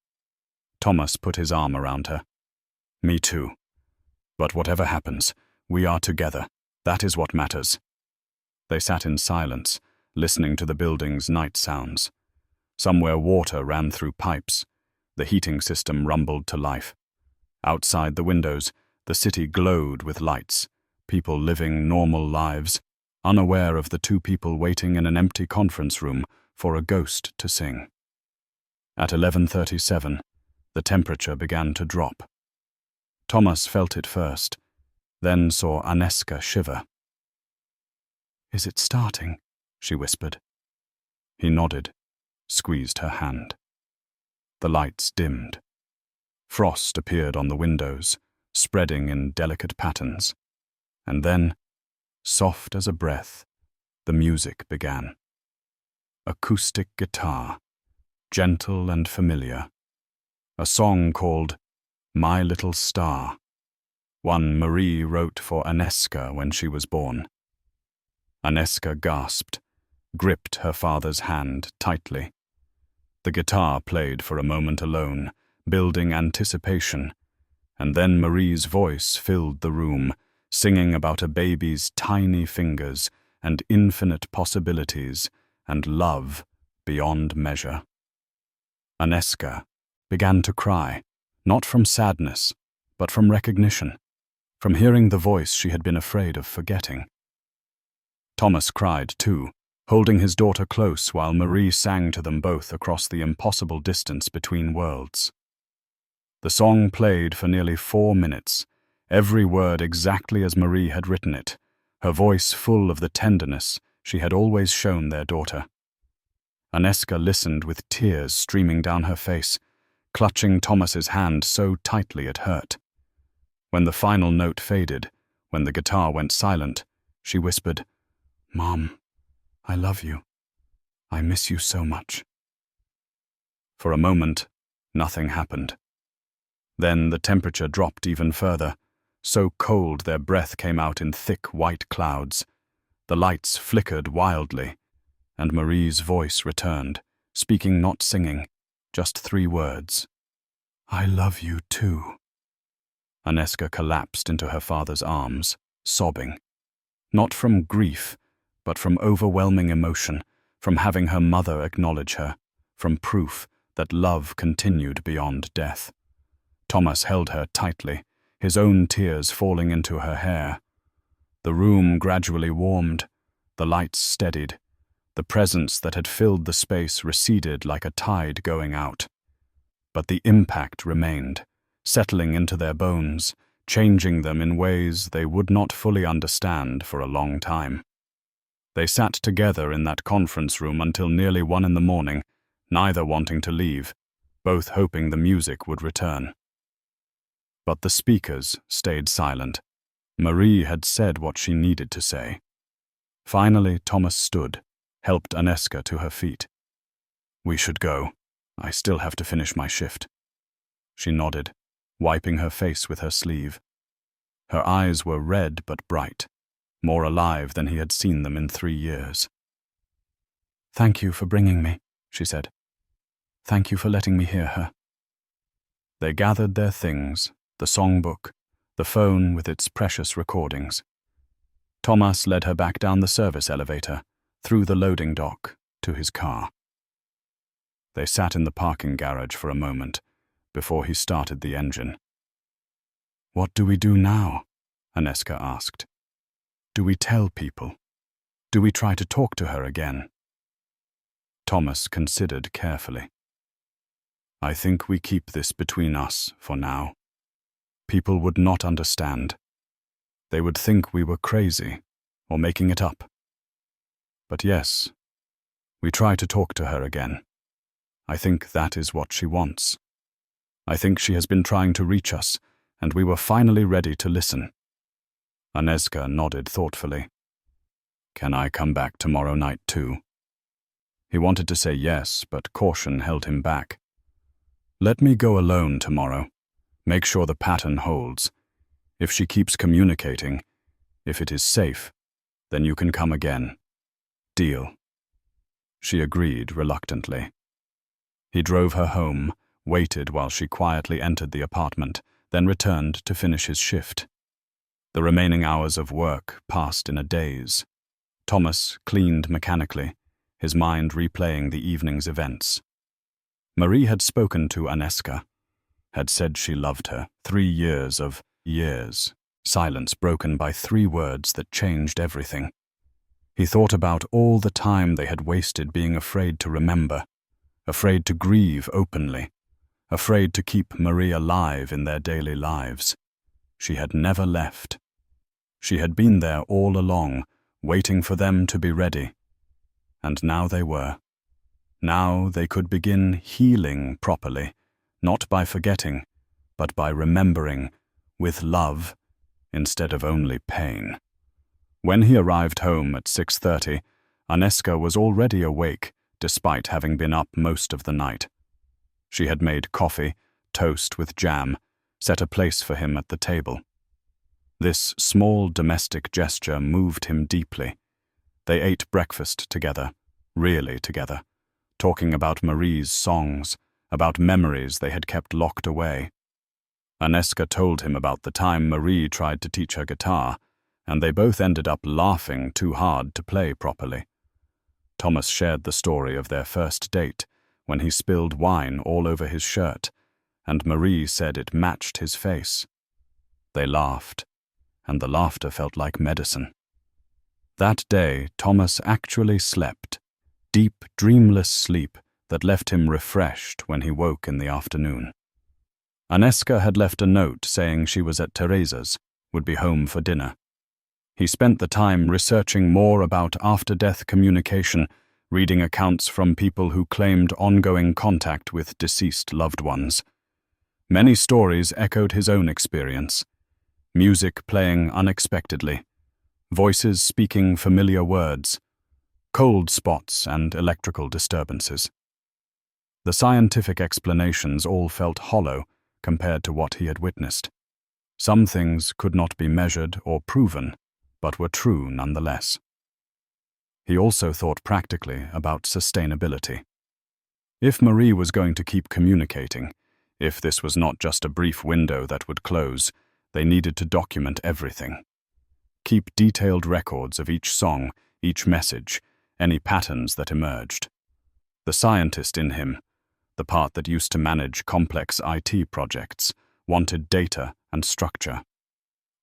Thomas put his arm around her. "Me too. But whatever happens, we are together. That is what matters." They sat in silence, listening to the building's night sounds. Somewhere water ran through pipes. The heating system rumbled to life. Outside the windows, the city glowed with lights, people living normal lives, unaware of the 2 people waiting in an empty conference room for a ghost to sing. At 11:37, the temperature began to drop. Thomas felt it first, then saw Aneska shiver. "Is it starting?" she whispered. He nodded, squeezed her hand. The lights dimmed. Frost appeared on the windows, spreading in delicate patterns. And then, soft as a breath, the music began. Acoustic guitar, gentle and familiar. A song called "My Little Star," one Marie wrote for Aneska when she was born. Aneska gasped, gripped her father's hand tightly. The guitar played for a moment alone, building anticipation, and then Marie's voice filled the room, singing about a baby's tiny fingers and infinite possibilities and love beyond measure. Aneska began to cry, not from sadness, but from recognition, from hearing the voice she had been afraid of forgetting. Thomas cried too, holding his daughter close while Marie sang to them both across the impossible distance between worlds. The song played for nearly 4 minutes, every word exactly as Marie had written it, her voice full of the tenderness she had always shown their daughter. Aneska listened with tears streaming down her face, clutching Thomas's hand so tightly it hurt. When the final note faded, when the guitar went silent, she whispered, "Mom, I love you. I miss you so much." For a moment, nothing happened. Then the temperature dropped even further, so cold their breath came out in thick white clouds. The lights flickered wildly, and Marie's voice returned, speaking not singing, just 3 words. "I love you too." Aneska collapsed into her father's arms, sobbing. Not from grief, but from overwhelming emotion, from having her mother acknowledge her, from proof that love continued beyond death. Thomas held her tightly, his own tears falling into her hair. The room gradually warmed, the lights steadied, The presence that had filled the space receded like a tide going out. But the impact remained, settling into their bones, changing them in ways they would not fully understand for a long time. They sat together in that conference room until nearly 1 a.m, neither wanting to leave, both hoping the music would return. But the speakers stayed silent. Marie had said what she needed to say. Finally, Thomas stood, helped Aneska to her feet. "We should go. I still have to finish my shift." She nodded, wiping her face with her sleeve. Her eyes were red but bright, more alive than he had seen them in 3 years. "Thank you for bringing me," she said. "Thank you for letting me hear her." They gathered their things, the songbook, the phone with its precious recordings. Thomas led her back down the service elevator, through the loading dock, to his car. They sat in the parking garage for a moment, before he started the engine. "What do we do now?" Aneska asked. "Do we tell people? Do we try to talk to her again?" Thomas considered carefully. "I think we keep this between us for now. People would not understand. They would think we were crazy or making it up. But yes, we try to talk to her again. I think that is what she wants. I think she has been trying to reach us, and we were finally ready to listen." Aneska nodded thoughtfully. "Can I come back tomorrow night too?" He wanted to say yes, but caution held him back. "Let me go alone tomorrow. Make sure the pattern holds. If she keeps communicating, if it is safe, then you can come again. Deal." She agreed reluctantly. He drove her home, waited while she quietly entered the apartment, then returned to finish his shift. The remaining hours of work passed in a daze. Thomas cleaned mechanically, his mind replaying the evening's events. Marie had spoken to Aneska, had said she loved her. 3 years of years, silence broken by 3 words that changed everything. He thought about all the time they had wasted being afraid to remember, afraid to grieve openly, afraid to keep Marie alive in their daily lives. She had never left. She had been there all along, waiting for them to be ready. And now they were. Now they could begin healing properly, not by forgetting, but by remembering, with love, instead of only pain. When he arrived home at 6:30, Aneska was already awake, despite having been up most of the night. She had made coffee, toast with jam, set a place for him at the table. This small domestic gesture moved him deeply. They ate breakfast together, really together, talking about Marie's songs, about memories they had kept locked away. Aneska told him about the time Marie tried to teach her guitar, and they both ended up laughing too hard to play properly. Thomas shared the story of their first date, when he spilled wine all over his shirt, and Marie said it matched his face. They laughed, and the laughter felt like medicine. That day, Thomas actually slept, deep, dreamless sleep that left him refreshed when he woke in the afternoon. Aneska had left a note saying she was at Teresa's, would be home for dinner. He spent the time researching more about after-death communication, reading accounts from people who claimed ongoing contact with deceased loved ones. Many stories echoed his own experience. Music playing unexpectedly, voices speaking familiar words, cold spots and electrical disturbances. The scientific explanations all felt hollow compared to what he had witnessed. Some things could not be measured or proven, but were true nonetheless. He also thought practically about sustainability. If Marie was going to keep communicating, if this was not just a brief window that would close, they needed to document everything. Keep detailed records of each song, each message, any patterns that emerged. The scientist in him, the part that used to manage complex IT projects, wanted data and structure.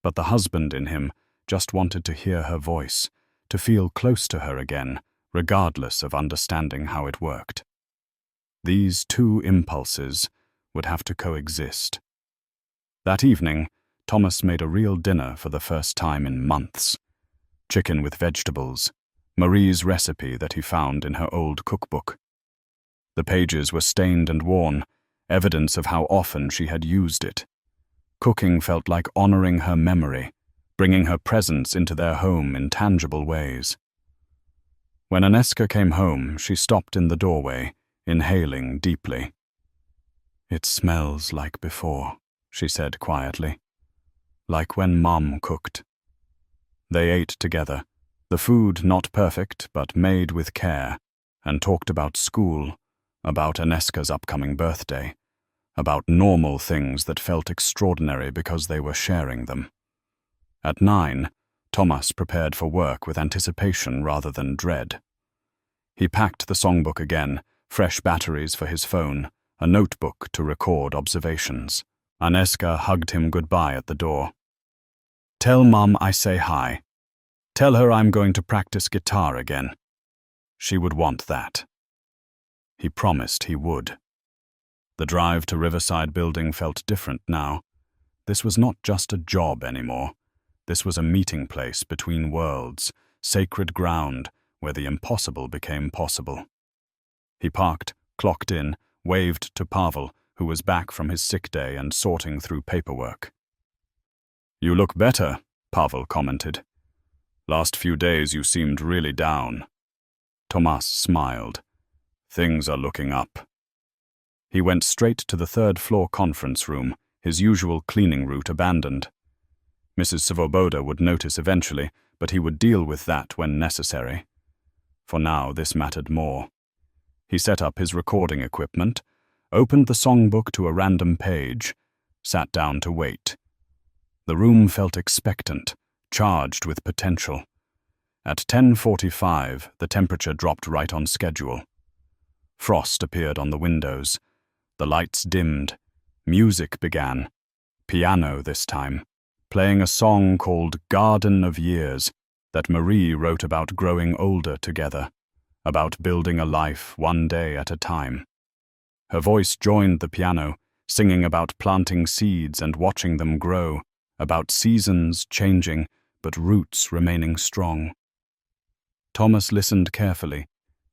But the husband in him just wanted to hear her voice, to feel close to her again, regardless of understanding how it worked. These two impulses would have to coexist. That evening, Thomas made a real dinner for the first time in months. Chicken with vegetables, Marie's recipe that he found in her old cookbook. The pages were stained and worn, evidence of how often she had used it. Cooking felt like honoring her memory, bringing her presence into their home in tangible ways. When Aneska came home, she stopped in the doorway, inhaling deeply. "It smells like before," she said quietly. "Like when Mom cooked." They ate together, the food not perfect but made with care, and talked about school, about Aneska's upcoming birthday, about normal things that felt extraordinary because they were sharing them. At 9, Thomas prepared for work with anticipation rather than dread. He packed the songbook again, fresh batteries for his phone, a notebook to record observations. Aneska hugged him goodbye at the door. "Tell Mom I say hi. Tell her I'm going to practice guitar again." She would want that. He promised he would. The drive to Riverside Building felt different now. This was not just a job anymore. This was a meeting place between worlds, sacred ground where the impossible became possible. He parked, clocked in, waved to Pavel, who was back from his sick day and sorting through paperwork. "You look better," Pavel commented. "Last few days you seemed really down." Tomas smiled. "Things are looking up." He went straight to the third-floor conference room, his usual cleaning route abandoned. Mrs. Svoboda would notice eventually, but he would deal with that when necessary. For now, this mattered more. He set up his recording equipment, opened the songbook to a random page, sat down to wait. The room felt expectant, charged with potential. At 10:45, the temperature dropped right on schedule. Frost appeared on the windows. The lights dimmed. Music began. Piano this time, playing a song called Garden of Years that Marie wrote about growing older together, about building a life one day at a time. Her voice joined the piano, singing about planting seeds and watching them grow, about seasons changing but roots remaining strong. Thomas listened carefully,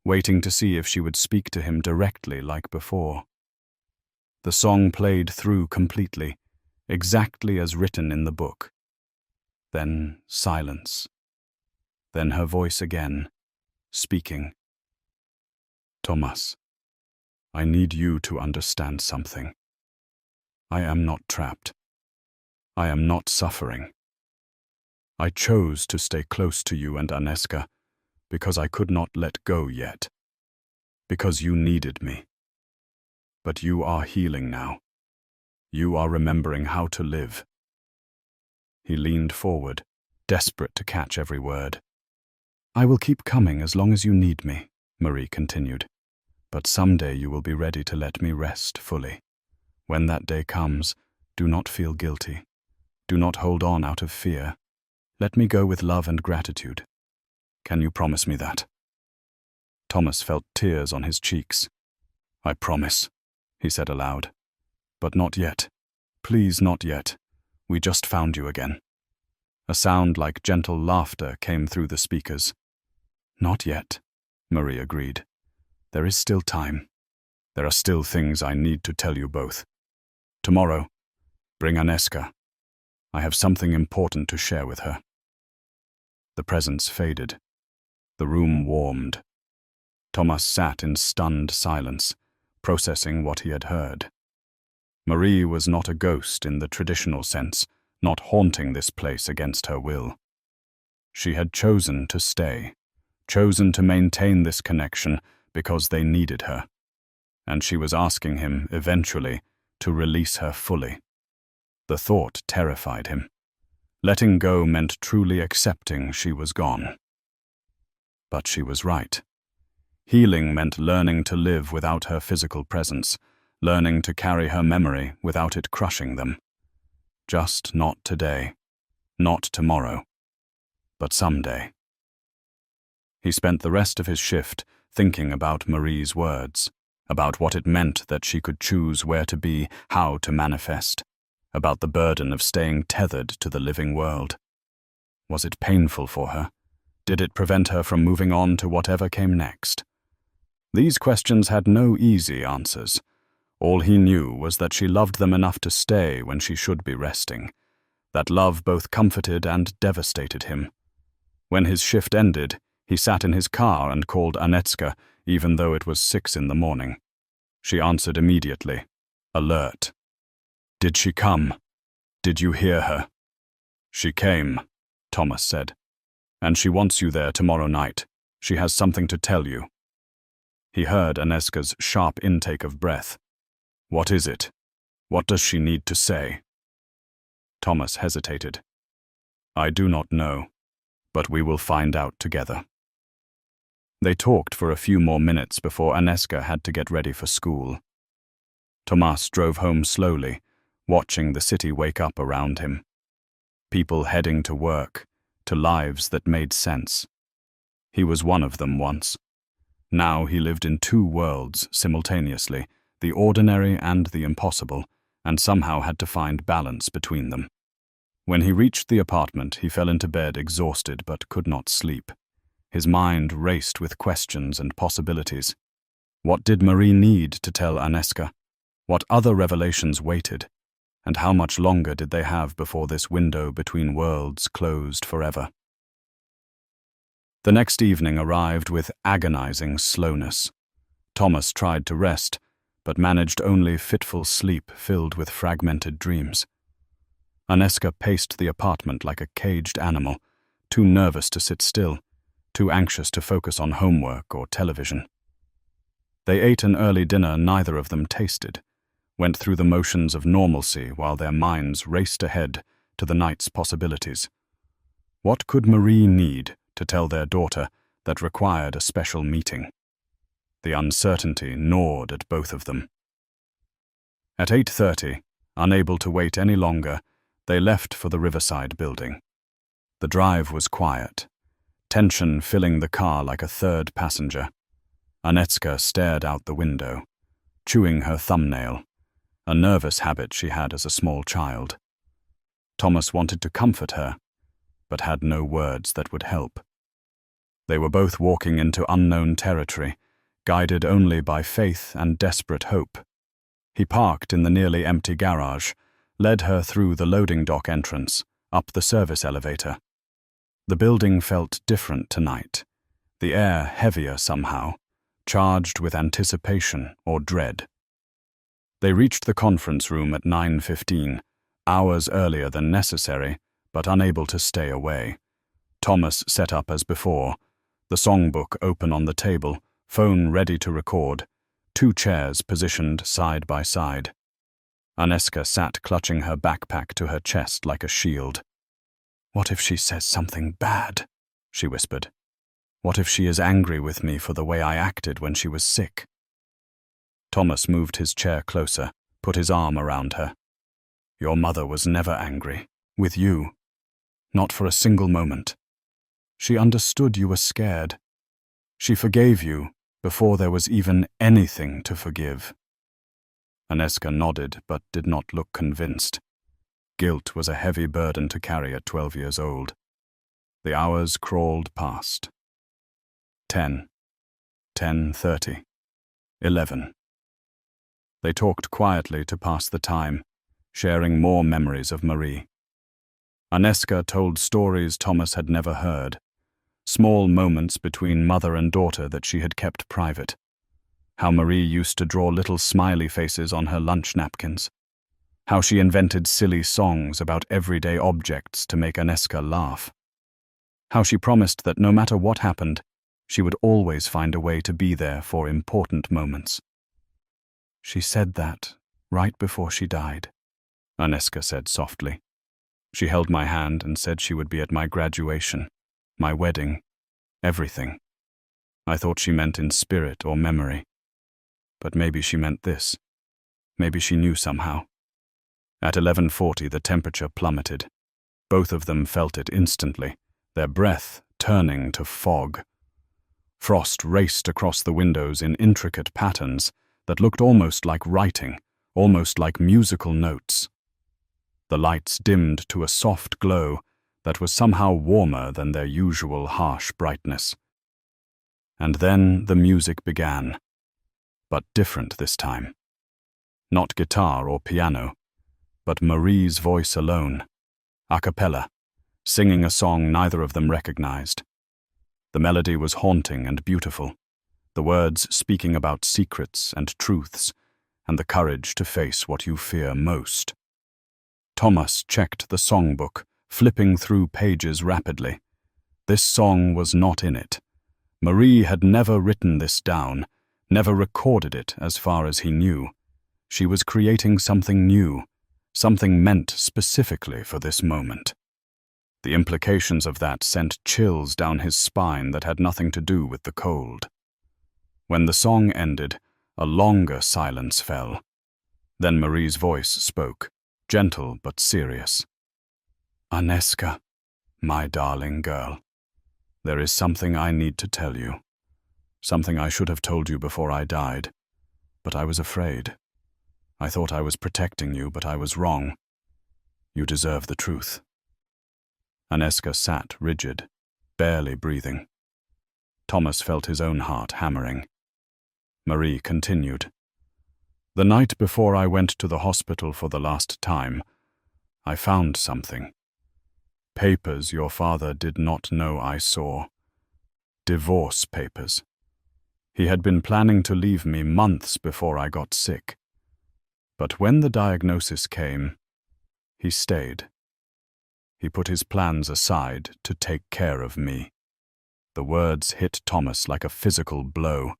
waiting to see if she would speak to him directly like before. The song played through completely, exactly as written in the book. Then silence. Then her voice again, speaking. "Thomas, I need you to understand something. I am not trapped. I am not suffering. I chose to stay close to you and Aneska because I could not let go yet, because you needed me. But you are healing now. You are remembering how to live." He leaned forward, desperate to catch every word. "I will keep coming as long as you need me," Marie continued. "But someday you will be ready to let me rest fully. When that day comes, do not feel guilty. Do not hold on out of fear. Let me go with love and gratitude. Can you promise me that?" Thomas felt tears on his cheeks. "I promise," he said aloud. "But not yet. Please, not yet. We just found you again." A sound like gentle laughter came through the speakers. "Not yet," Marie agreed. "There is still time. There are still things I need to tell you both. Tomorrow, bring Aneska. I have something important to share with her." The presence faded. The room warmed. Thomas sat in stunned silence, processing what he had heard. Marie was not a ghost in the traditional sense, not haunting this place against her will. She had chosen to stay, chosen to maintain this connection because they needed her, and she was asking him, eventually, to release her fully. The thought terrified him. Letting go meant truly accepting she was gone. But she was right. Healing meant learning to live without her physical presence, learning to carry her memory without it crushing them. Just not today, not tomorrow, but someday. He spent the rest of his shift thinking about Marie's words, about what it meant that she could choose where to be, how to manifest, about the burden of staying tethered to the living world. Was it painful for her? Did it prevent her from moving on to whatever came next? These questions had no easy answers. All he knew was that she loved them enough to stay when she should be resting. That love both comforted and devastated him. When his shift ended, he sat in his car and called Anetska, even though it was 6 a.m. She answered immediately, alert. "Did she come? Did you hear her?" "She came," Thomas said. "And she wants you there tomorrow night. She has something to tell you." He heard Anetska's sharp intake of breath. "What is it? What does she need to say?" Thomas hesitated. "I do not know, but we will find out together." They talked for a few more minutes before Anetska had to get ready for school. Tomas drove home slowly, watching the city wake up around him. People heading to work, to lives that made sense. He was one of them once. Now he lived in 2 worlds simultaneously, the ordinary and the impossible, and somehow had to find balance between them. When he reached the apartment, he fell into bed exhausted but could not sleep. His mind raced with questions and possibilities. What did Marie need to tell Anetska? What other revelations waited? And how much longer did they have before this window between worlds closed forever? The next evening arrived with agonizing slowness. Thomas tried to rest, but managed only fitful sleep filled with fragmented dreams. Anetska paced the apartment like a caged animal, too nervous to sit still, too anxious to focus on homework or television. They ate an early dinner neither of them tasted, went through the motions of normalcy while their minds raced ahead to the night's possibilities. What could Marie need to tell their daughter that required a special meeting? The uncertainty gnawed at both of them. At 8:30, unable to wait any longer, they left for the Riverside building. The drive was quiet, tension filling the car like a third passenger. Anetska stared out the window, chewing her thumbnail, a nervous habit she had as a small child. Thomas wanted to comfort her, but had no words that would help. They were both walking into unknown territory, guided only by faith and desperate hope. He parked in the nearly empty garage, led her through the loading dock entrance, up the service elevator. The building felt different tonight, the air heavier somehow, charged with anticipation or dread. They reached the conference room at 9:15, hours earlier than necessary, but unable to stay away. Thomas set up as before, the songbook open on the table, phone ready to record, 2 chairs positioned side by side. Anetska sat clutching her backpack to her chest like a shield. "What if she says something bad?" she whispered. "What if she is angry with me for the way I acted when she was sick?" Thomas moved his chair closer, put his arm around her. "Your mother was never angry. With you. Not for a single moment. She understood you were scared. She forgave you before there was even anything to forgive." Anetska nodded but did not look convinced. Guilt was a heavy burden to carry at 12 years old. The hours crawled past. 10, 10:30, 11. They talked quietly to pass the time, sharing more memories of Marie. Anetska told stories Thomas had never heard, small moments between mother and daughter that she had kept private. How Marie used to draw little smiley faces on her lunch napkins. How she invented silly songs about everyday objects to make Anetska laugh. How she promised that no matter what happened, she would always find a way to be there for important moments. "She said that right before she died," Anetska said softly. "She held my hand and said she would be at my graduation, my wedding, everything. I thought she meant in spirit or memory. But maybe she meant this. Maybe she knew somehow." At 11:40 the temperature plummeted. Both of them felt it instantly, their breath turning to fog. Frost raced across the windows in intricate patterns that looked almost like writing, almost like musical notes. The lights dimmed to a soft glow that was somehow warmer than their usual harsh brightness. And then the music began, but different this time. Not guitar or piano, but Marie's voice alone, a cappella, singing a song neither of them recognized. The melody was haunting and beautiful, the words speaking about secrets and truths, and the courage to face what you fear most. Thomas checked the songbook, flipping through pages rapidly. This song was not in it. Marie had never written this down, never recorded it as far as he knew. She was creating something new, something meant specifically for this moment. The implications of that sent chills down his spine that had nothing to do with the cold. When the song ended, a longer silence fell. Then Marie's voice spoke, gentle but serious. "Aneska, my darling girl, there is something I need to tell you. Something I should have told you before I died, but I was afraid. I thought I was protecting you, but I was wrong. You deserve the truth." Aneska sat rigid, barely breathing. Thomas felt his own heart hammering. Marie continued. "The night before I went to the hospital for the last time, I found something. Papers your father did not know I saw. Divorce papers. He had been planning to leave me months before I got sick. But when the diagnosis came, he stayed. He put his plans aside to take care of me." The words hit Thomas like a physical blow.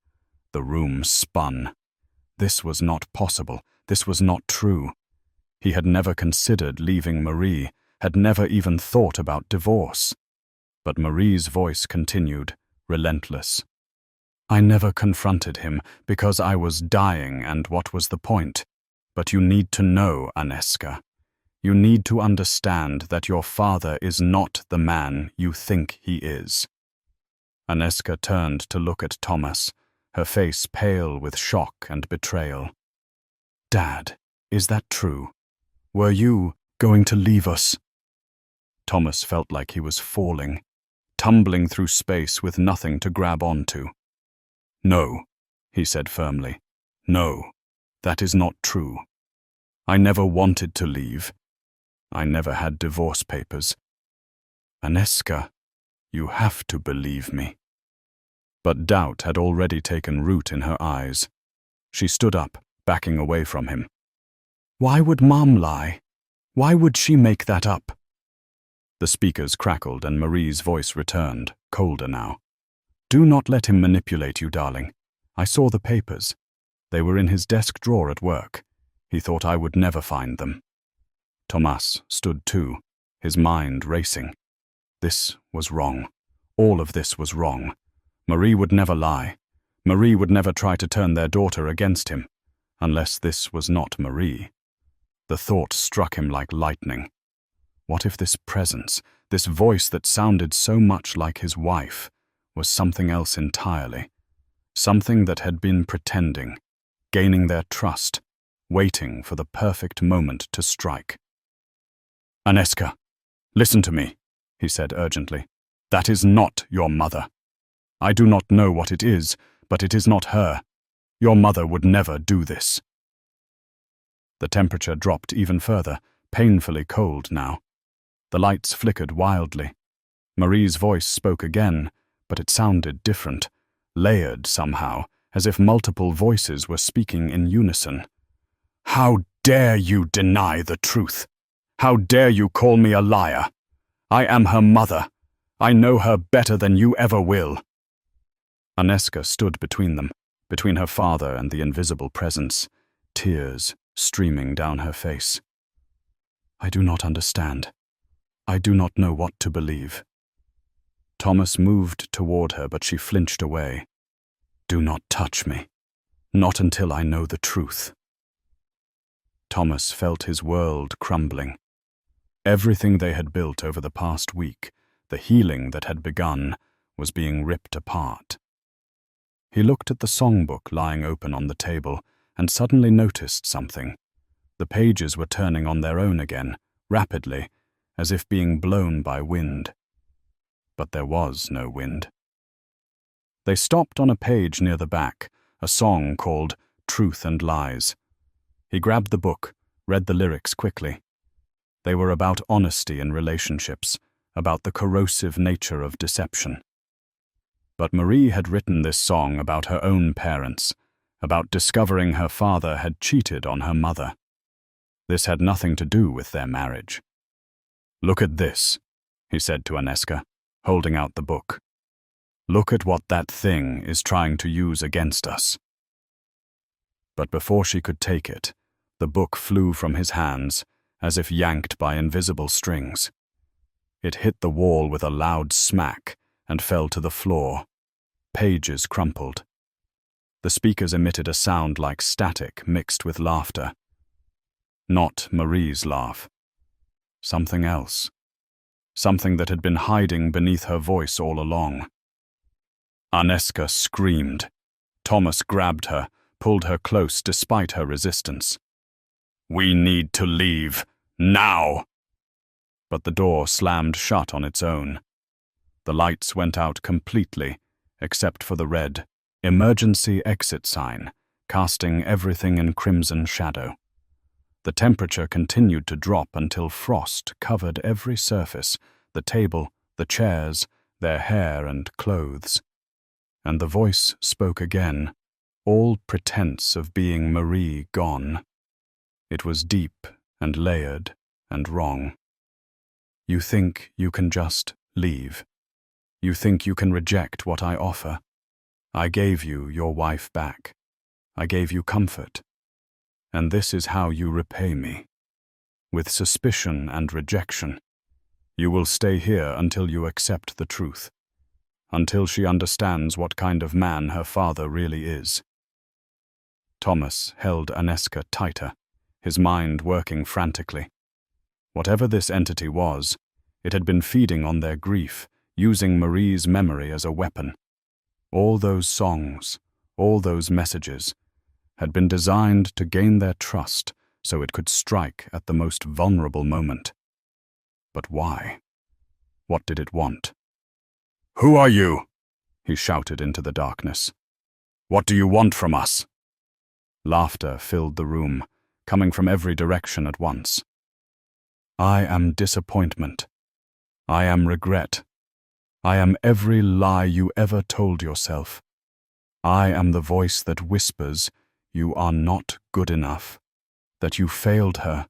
The room spun. This was not possible. This was not true. He had never considered leaving Marie, had never even thought about divorce. But Marie's voice continued, relentless. "I never confronted him because I was dying, and what was the point? But you need to know, Aneska. You need to understand that your father is not the man you think he is." Aneska turned to look at Thomas, her face pale with shock and betrayal. "Dad, is that true? Were you going to leave us?" Thomas felt like he was falling, tumbling through space with nothing to grab onto. "No," he said firmly. "No, that is not true. I never wanted to leave. I never had divorce papers. Aneska, you have to believe me." But doubt had already taken root in her eyes. She stood up, backing away from him. "Why would Mom lie? Why would she make that up?" The speakers crackled and Marie's voice returned, colder now. "Do not let him manipulate you, darling. I saw the papers. They were in his desk drawer at work. He thought I would never find them." Thomas stood too, his mind racing. This was wrong. All of this was wrong. Marie would never lie. Marie would never try to turn their daughter against him, unless this was not Marie. The thought struck him like lightning. What if this presence, this voice that sounded so much like his wife, was something else entirely? Something that had been pretending, gaining their trust, waiting for the perfect moment to strike. "Aneska, listen to me," he said urgently. "That is not your mother. I do not know what it is, but it is not her. Your mother would never do this." The temperature dropped even further, painfully cold now. The lights flickered wildly. Marie's voice spoke again, but it sounded different, layered somehow, as if multiple voices were speaking in unison. "How dare you deny the truth? How dare you call me a liar? I am her mother. I know her better than you ever will." Aneska stood between them, between her father and the invisible presence, tears streaming down her face. "I do not understand. I do not know what to believe." Thomas moved toward her, but she flinched away. "Do not touch me. Not until I know the truth." Thomas felt his world crumbling. Everything they had built over the past week, the healing that had begun, was being ripped apart. He looked at the songbook lying open on the table and suddenly noticed something. The pages were turning on their own again, rapidly, as if being blown by wind. But there was no wind. They stopped on a page near the back, a song called Truth and Lies. He grabbed the book, read the lyrics quickly. They were about honesty in relationships, about the corrosive nature of deception. But Marie had written this song about her own parents, about discovering her father had cheated on her mother. This had nothing to do with their marriage. "Look at this," he said to Aneska, holding out the book. "Look at what that thing is trying to use against us." But before she could take it, the book flew from his hands, as if yanked by invisible strings. It hit the wall with a loud smack and fell to the floor. Pages crumpled. The speakers emitted a sound like static mixed with laughter. Not Marie's laugh. Something else. Something that had been hiding beneath her voice all along. Aneska screamed. Thomas grabbed her, pulled her close despite her resistance. "We need to leave, now!" But the door slammed shut on its own. The lights went out completely, except for the red emergency exit sign, casting everything in crimson shadow. The temperature continued to drop until frost covered every surface, the table, the chairs, their hair and clothes. And the voice spoke again, all pretense of being Marie gone. It was deep and layered and wrong. "You think you can just leave. You think you can reject what I offer. I gave you your wife back. I gave you comfort. And this is how you repay me. With suspicion and rejection. You will stay here until you accept the truth. Until she understands what kind of man her father really is." Thomas held Aneska tighter, his mind working frantically. Whatever this entity was, it had been feeding on their grief, using Marie's memory as a weapon. All those songs, all those messages, had been designed to gain their trust so it could strike at the most vulnerable moment. But why? What did it want? "Who are you?" he shouted into the darkness. "What do you want from us?" Laughter filled the room, coming from every direction at once. "I am disappointment. I am regret. I am every lie you ever told yourself. I am the voice that whispers you are not good enough, that you failed her,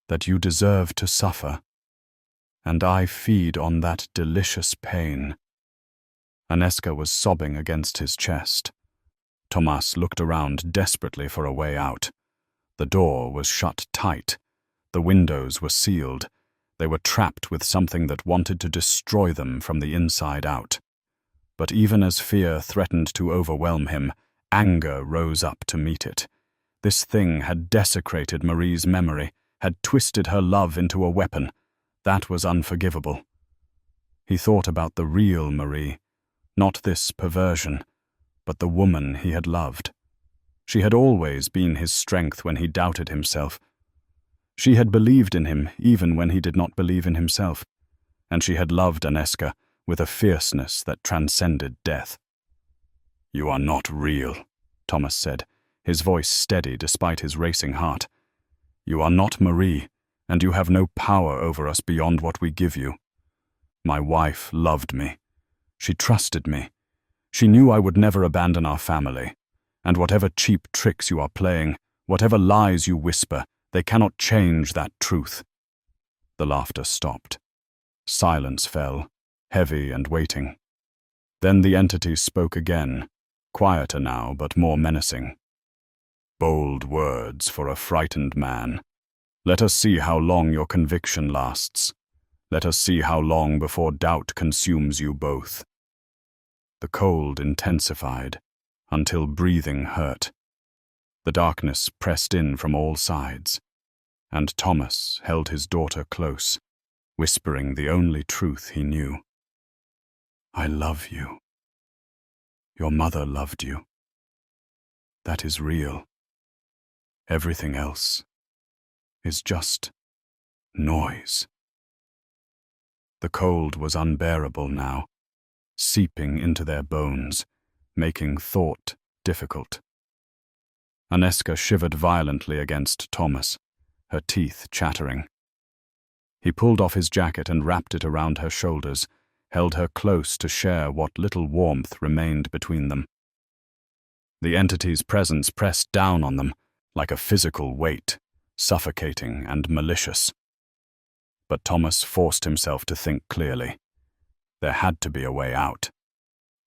that you deserve to suffer. And I feed on that delicious pain." Aneska was sobbing against his chest. Thomas looked around desperately for a way out. The door was shut tight. The windows were sealed. They were trapped with something that wanted to destroy them from the inside out. But even as fear threatened to overwhelm him, anger rose up to meet it. This thing had desecrated Marie's memory, had twisted her love into a weapon. That was unforgivable. He thought about the real Marie, not this perversion, but the woman he had loved. She had always been his strength when he doubted himself. She had believed in him even when he did not believe in himself, and she had loved Aneska with a fierceness that transcended death. "You are not real," Thomas said, his voice steady despite his racing heart. "You are not Marie, and you have no power over us beyond what we give you. My wife loved me. She trusted me. She knew I would never abandon our family. And whatever cheap tricks you are playing, whatever lies you whisper, they cannot change that truth." The laughter stopped. Silence fell, heavy and waiting. Then the entity spoke again, quieter now but more menacing. "Bold words for a frightened man. Let us see how long your conviction lasts. Let us see how long before doubt consumes you both." The cold intensified, until breathing hurt. The darkness pressed in from all sides, and Thomas held his daughter close, whispering the only truth he knew. "I love you. Your mother loved you. That is real. Everything else is just noise. The cold was unbearable now, seeping into their bones, making thought difficult. Aneska shivered violently against Thomas, her teeth chattering. He pulled off his jacket and wrapped it around her shoulders, held her close to share what little warmth remained between them. The entity's presence pressed down on them like a physical weight, suffocating and malicious. But Thomas forced himself to think clearly. There had to be a way out.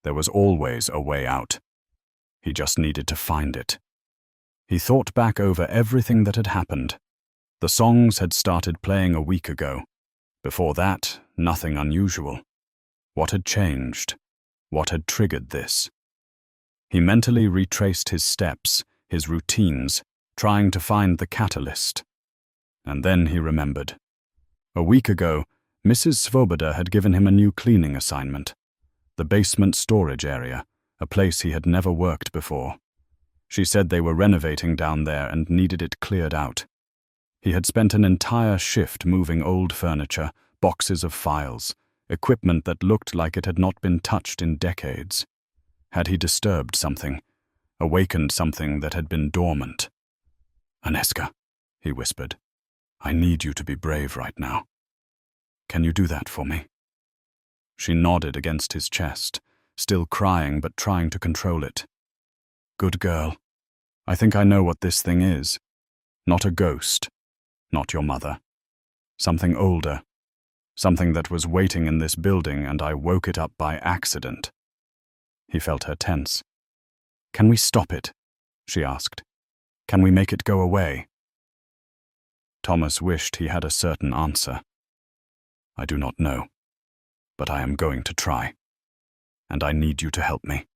There was always a way out. He just needed to find it. He thought back over everything that had happened. The songs had started playing a week ago. Before that, nothing unusual. What had changed? What had triggered this? He mentally retraced his steps, his routines, trying to find the catalyst. And then he remembered. A week ago, Mrs. Svoboda had given him a new cleaning assignment. The basement storage area, a place he had never worked before. She said they were renovating down there and needed it cleared out. He had spent an entire shift moving old furniture, boxes of files, equipment that looked like it had not been touched in decades. Had he disturbed something, awakened something that had been dormant? "Aneska," he whispered, "I need you to be brave right now. Can you do that for me?" She nodded against his chest, still crying but trying to control it. "Good girl. I think I know what this thing is. Not a ghost. Not your mother. Something older. Something that was waiting in this building and I woke it up by accident." He felt her tense. "Can we stop it?" she asked. "Can we make it go away?" Thomas wished he had a certain answer. "I do not know, but I am going to try. And I need you to help me."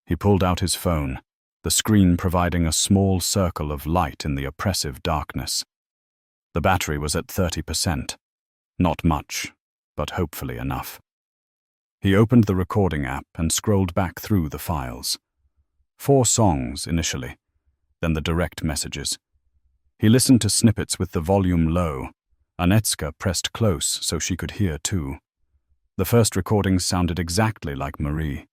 He pulled out his phone, the screen providing a small circle of light in the oppressive darkness. The battery was at 30%. Not much, but hopefully enough. He opened the recording app and scrolled back through the files. 4 songs initially, then the direct messages. He listened to snippets with the volume low. Aneska pressed close so she could hear too. The first recordings sounded exactly like Marie.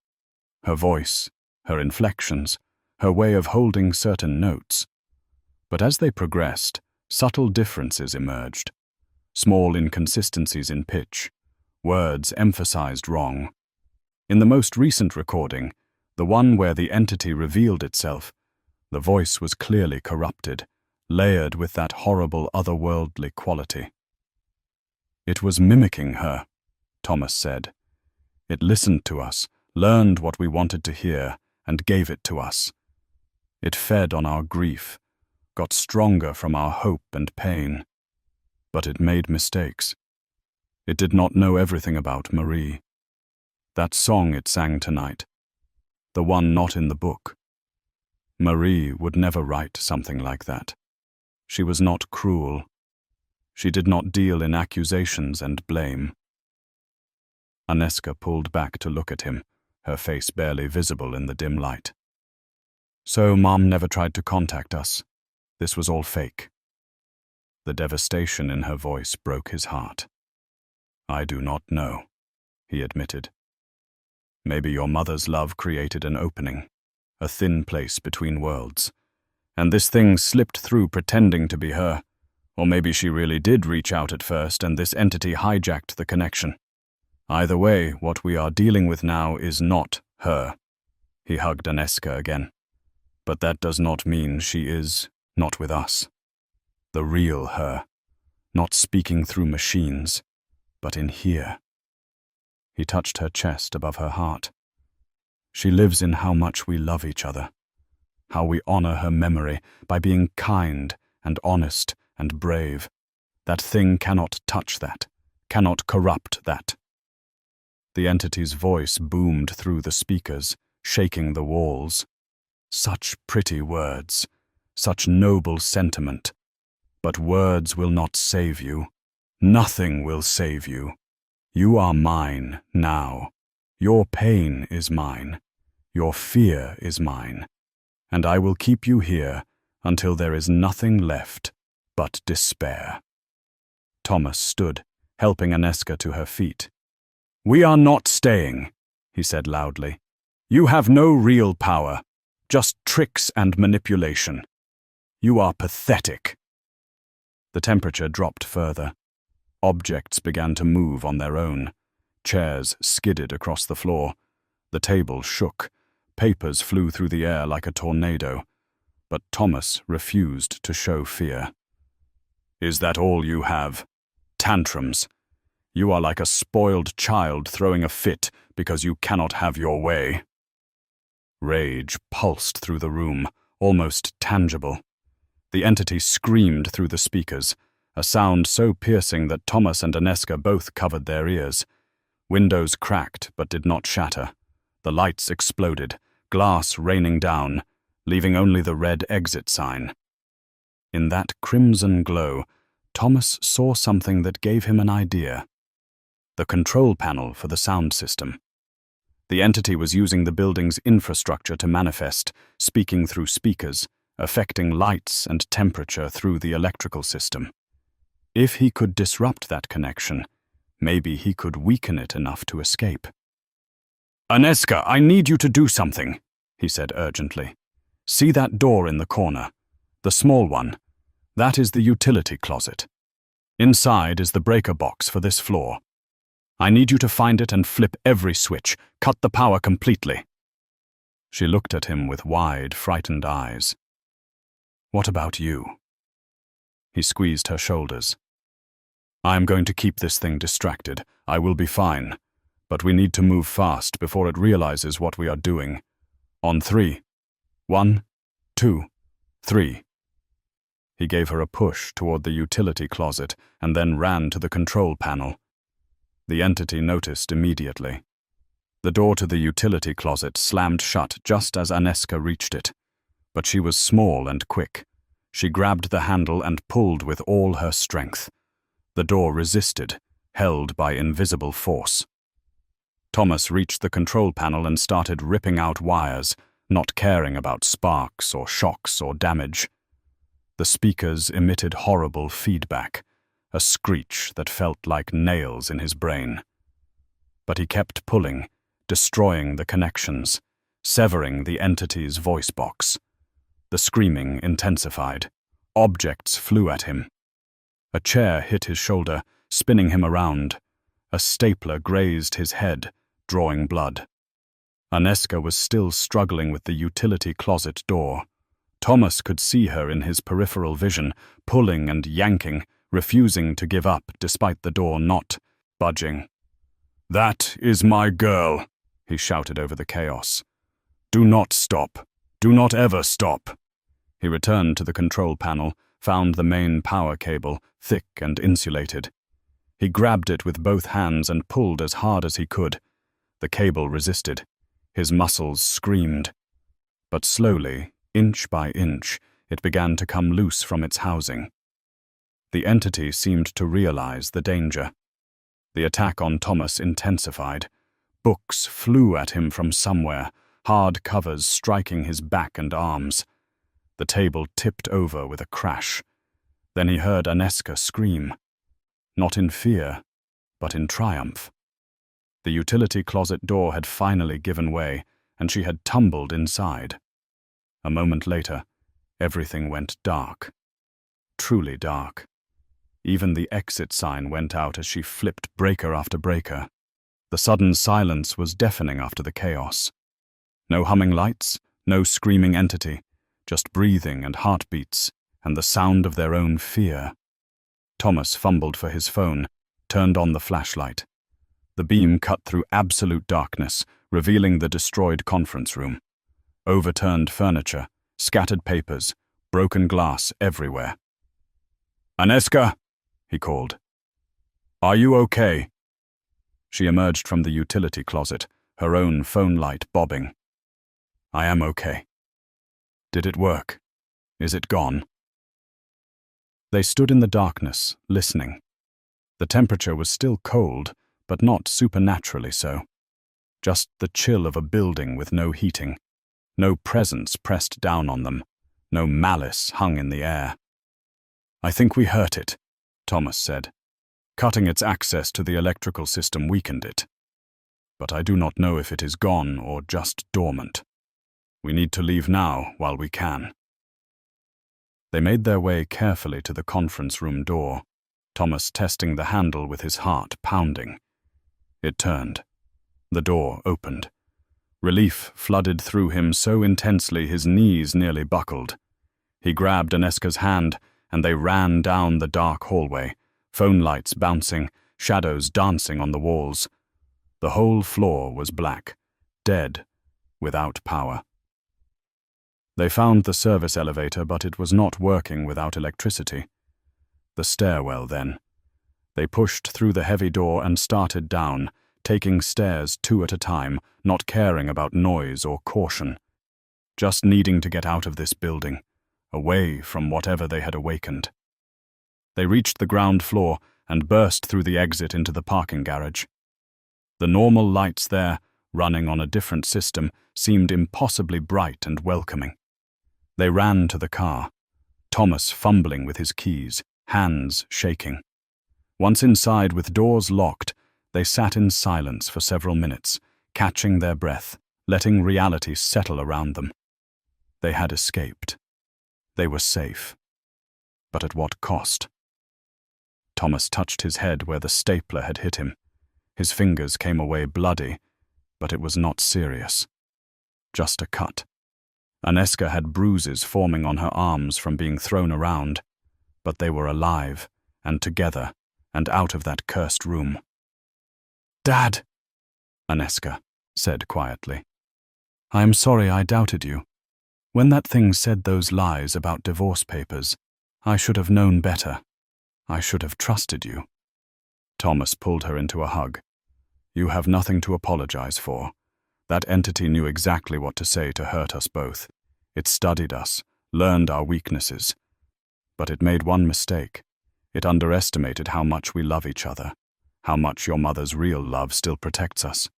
Her voice, her inflections, her way of holding certain notes. But as they progressed, subtle differences emerged. Small inconsistencies in pitch, words emphasized wrong. In the most recent recording, the one where the entity revealed itself, the voice was clearly corrupted, layered with that horrible otherworldly quality. "It was mimicking her," Thomas said. "It listened to us, learned what we wanted to hear, and gave it to us. It fed on our grief, got stronger from our hope and pain. But it made mistakes. It did not know everything about Marie. That song it sang tonight, the one not in the book. Marie would never write something like that. She was not cruel. She did not deal in accusations and blame." Aneska pulled back to look at him, her face barely visible in the dim light. "So Mom never tried to contact us. This was all fake." The devastation in her voice broke his heart. "I do not know," he admitted. "Maybe your mother's love created an opening, a thin place between worlds, and this thing slipped through pretending to be her, or maybe she really did reach out at first and this entity hijacked the connection. Either way, what we are dealing with now is not her." He hugged Aneska again. "But that does not mean she is not with us. The real her, not speaking through machines, but in here." He touched her chest above her heart. "She lives in how much we love each other, how we honor her memory by being kind and honest and brave. That thing cannot touch that, cannot corrupt that." The entity's voice boomed through the speakers, shaking the walls. "Such pretty words, such noble sentiment. But words will not save you. Nothing will save you. You are mine now. Your pain is mine. Your fear is mine, and I will keep you here until there is nothing left but despair." Thomas stood, helping Aneska to her feet. "We are not staying," he said loudly. "You have no real power, just tricks and manipulation. You are pathetic." The temperature dropped further. Objects began to move on their own. Chairs skidded across the floor. The table shook. Papers flew through the air like a tornado. But Thomas refused to show fear. "Is that all you have? Tantrums? You are like a spoiled child throwing a fit because you cannot have your way." Rage pulsed through the room, almost tangible. The entity screamed through the speakers, a sound so piercing that Thomas and Aneska both covered their ears. Windows cracked but did not shatter. The lights exploded, glass raining down, leaving only the red exit sign. In that crimson glow, Thomas saw something that gave him an idea. The control panel for the sound system. The entity was using the building's infrastructure to manifest, speaking through speakers, affecting lights and temperature through the electrical system. If he could disrupt that connection, maybe he could weaken it enough to escape. "Aneska, I need you to do something," he said urgently. "See that door in the corner? The small one. That is the utility closet. Inside is the breaker box for this floor. I need you to find it and flip every switch, cut the power completely." She looked at him with wide, frightened eyes. "What about you?" He squeezed her shoulders. "I am going to keep this thing distracted. I will be fine. But we need to move fast before it realizes what we are doing. On 3. 1, 2, 3. He gave her a push toward the utility closet and then ran to the control panel. The entity noticed immediately. The door to the utility closet slammed shut just as Aneska reached it. But she was small and quick. She grabbed the handle and pulled with all her strength. The door resisted, held by invisible force. Thomas reached the control panel and started ripping out wires, not caring about sparks or shocks or damage. The speakers emitted horrible feedback, a screech that felt like nails in his brain. But he kept pulling, destroying the connections, severing the entity's voice box. The screaming intensified. Objects flew at him. A chair hit his shoulder, spinning him around. A stapler grazed his head, drawing blood. Aneska was still struggling with the utility closet door. Thomas could see her in his peripheral vision, pulling and yanking, refusing to give up despite the door not budging. "That is my girl," he shouted over the chaos. "Do not stop. Do not ever stop." He returned to the control panel, found the main power cable, thick and insulated. He grabbed it with both hands and pulled as hard as he could. The cable resisted. His muscles screamed. But slowly, inch by inch, it began to come loose from its housing. The entity seemed to realize the danger. The attack on Thomas intensified. Books flew at him from somewhere, hard covers striking his back and arms. The table tipped over with a crash. Then he heard Aneska scream. Not in fear, but in triumph. The utility closet door had finally given way, and she had tumbled inside. A moment later, everything went dark. Truly dark. Even the exit sign went out as she flipped breaker after breaker. The sudden silence was deafening after the chaos. No humming lights, no screaming entity, just breathing and heartbeats, and the sound of their own fear. Thomas fumbled for his phone, turned on the flashlight. The beam cut through absolute darkness, revealing the destroyed conference room. Overturned furniture, scattered papers, broken glass everywhere. "Aneska," he called. "Are you okay?" She emerged from the utility closet, her own phone light bobbing. "I am okay." "Did it work? Is it gone?" They stood in the darkness, listening. The temperature was still cold, but not supernaturally so. Just the chill of a building with no heating, no presence pressed down on them, no malice hung in the air. "I think we hurt it," Thomas said. "Cutting its access to the electrical system weakened it. But I do not know if it is gone or just dormant. We need to leave now while we can." They made their way carefully to the conference room door, Thomas testing the handle with his heart pounding. It turned. The door opened. Relief flooded through him so intensely his knees nearly buckled. He grabbed Aneska's hand, and they ran down the dark hallway, phone lights bouncing, shadows dancing on the walls. The whole floor was black, dead, without power. They found the service elevator, but it was not working without electricity. The stairwell, then. They pushed through the heavy door and started down, taking stairs 2 at a time, not caring about noise or caution. Just needing to get out of this building, away from whatever they had awakened. They reached the ground floor and burst through the exit into the parking garage. The normal lights there, running on a different system, seemed impossibly bright and welcoming. They ran to the car, Thomas fumbling with his keys, hands shaking. Once inside with doors locked, they sat in silence for several minutes, catching their breath, letting reality settle around them. They had escaped. They were safe. But at what cost? Thomas touched his head where the stapler had hit him. His fingers came away bloody, but it was not serious. Just a cut. Aneska had bruises forming on her arms from being thrown around, but they were alive, and together, and out of that cursed room. "Dad," Aneska said quietly. "I am sorry I doubted you. When that thing said those lies about divorce papers, I should have known better. I should have trusted you." Thomas pulled her into a hug. "You have nothing to apologize for. That entity knew exactly what to say to hurt us both. It studied us, learned our weaknesses. But it made one mistake. It underestimated how much we love each other, how much your mother's real love still protects us."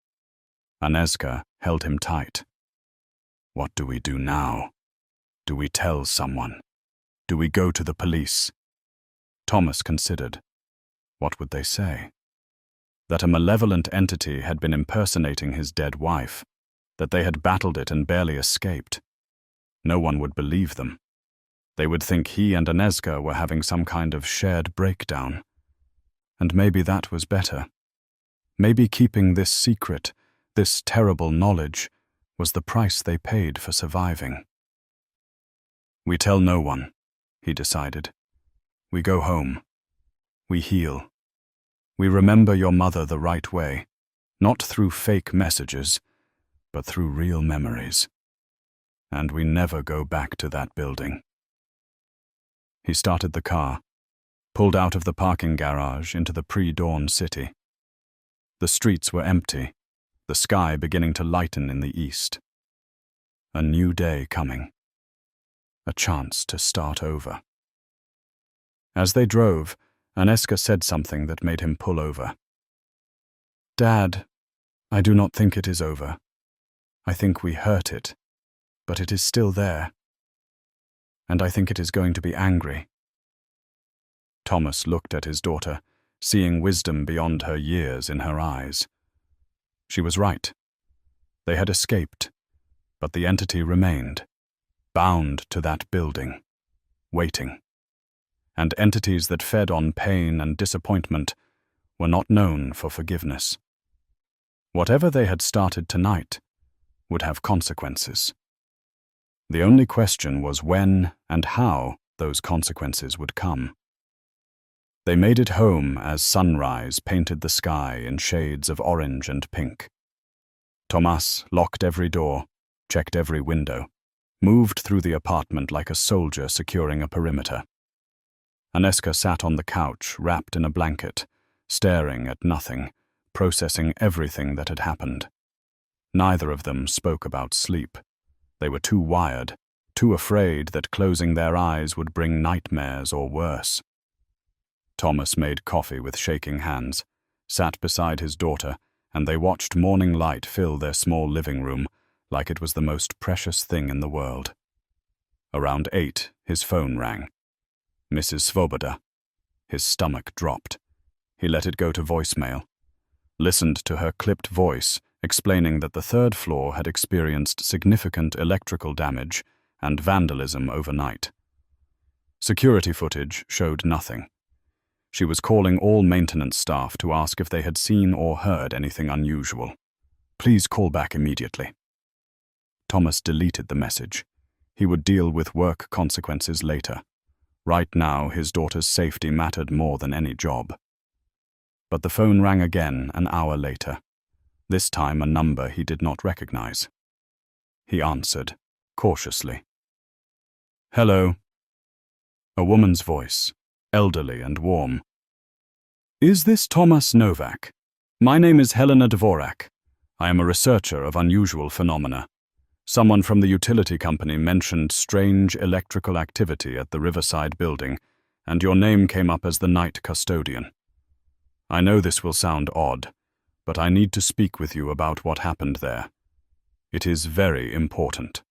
Aneska held him tight. "What do we do now? Do we tell someone? Do we go to the police?" Thomas considered. What would they say? That a malevolent entity had been impersonating his dead wife, that they had battled it and barely escaped. No one would believe them. They would think he and Aneska were having some kind of shared breakdown. And maybe that was better. Maybe keeping this secret, this terrible knowledge, was the price they paid for surviving. "We tell no one," he decided. "We go home. We heal. We remember your mother the right way, not through fake messages, but through real memories. And we never go back to that building." He started the car, pulled out of the parking garage into the pre-dawn city. The streets were empty, the sky beginning to lighten in the east. A new day coming. A chance to start over. As they drove, Aneska said something that made him pull over. "Dad, I do not think it is over. I think we hurt it, but it is still there. And I think it is going to be angry." Thomas looked at his daughter, seeing wisdom beyond her years in her eyes. She was right. They had escaped, but the entity remained, bound to that building, waiting. And entities that fed on pain and disappointment were not known for forgiveness. Whatever they had started tonight would have consequences. The only question was when and how those consequences would come. They made it home as sunrise painted the sky in shades of orange and pink. Thomas locked every door, checked every window, moved through the apartment like a soldier securing a perimeter. Aneska sat on the couch, wrapped in a blanket, staring at nothing, processing everything that had happened. Neither of them spoke about sleep. They were too wired, too afraid that closing their eyes would bring nightmares or worse. Thomas made coffee with shaking hands, sat beside his daughter, and they watched morning light fill their small living room like it was the most precious thing in the world. Around 8, his phone rang. Mrs. Svoboda. His stomach dropped. He let it go to voicemail. Listened to her clipped voice explaining that the 3rd floor had experienced significant electrical damage and vandalism overnight. Security footage showed nothing. She was calling all maintenance staff to ask if they had seen or heard anything unusual. Please call back immediately. Thomas deleted the message. He would deal with work consequences later. Right now, his daughter's safety mattered more than any job. But the phone rang again an hour later, this time a number he did not recognize. He answered, cautiously. Hello. A woman's voice, elderly and warm. Is this Thomas Novak? My name is Helena Dvorak. I am a researcher of unusual phenomena. Someone from the utility company mentioned strange electrical activity at the Riverside building, and your name came up as the night custodian. I know this will sound odd, but I need to speak with you about what happened there. It is very important.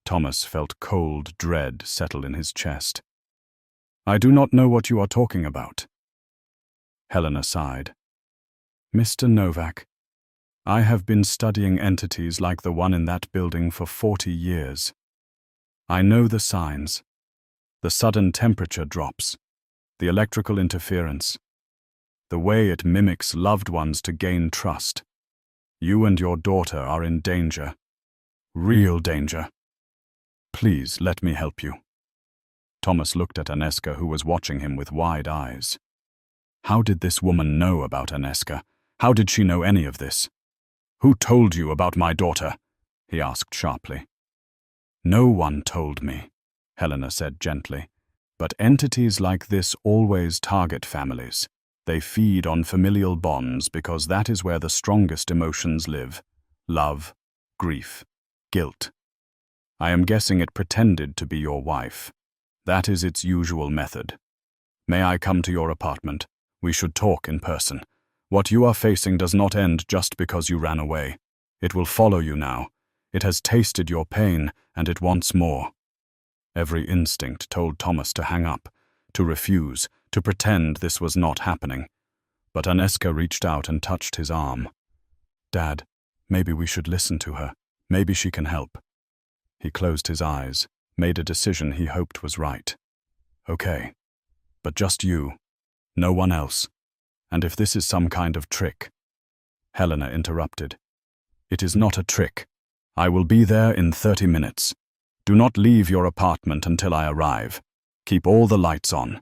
Thomas felt cold dread settle in his chest. I do not know what you are talking about. Helena sighed. Mr. Novak, I have been studying entities like the one in that building for 40 years. I know the signs. The sudden temperature drops, the electrical interference, the way it mimics loved ones to gain trust. You and your daughter are in danger. Real danger. Please let me help you. Thomas looked at Aneska, who was watching him with wide eyes. How did this woman know about Aneska? How did she know any of this? Who told you about my daughter? He asked sharply. No one told me, Helena said gently. But entities like this always target families. They feed on familial bonds because that is where the strongest emotions live. Love, grief, guilt. I am guessing it pretended to be your wife. That is its usual method. May I come to your apartment? We should talk in person. What you are facing does not end just because you ran away. It will follow you now. It has tasted your pain, and it wants more. Every instinct told Thomas to hang up, to refuse, to pretend this was not happening. But Aneska reached out and touched his arm. Dad, maybe we should listen to her. Maybe she can help. He closed his eyes, made a decision he hoped was right. Okay. But just you. No one else. And if this is some kind of trick. Helena interrupted. It is not a trick. I will be there in 30 minutes. Do not leave your apartment until I arrive. Keep all the lights on.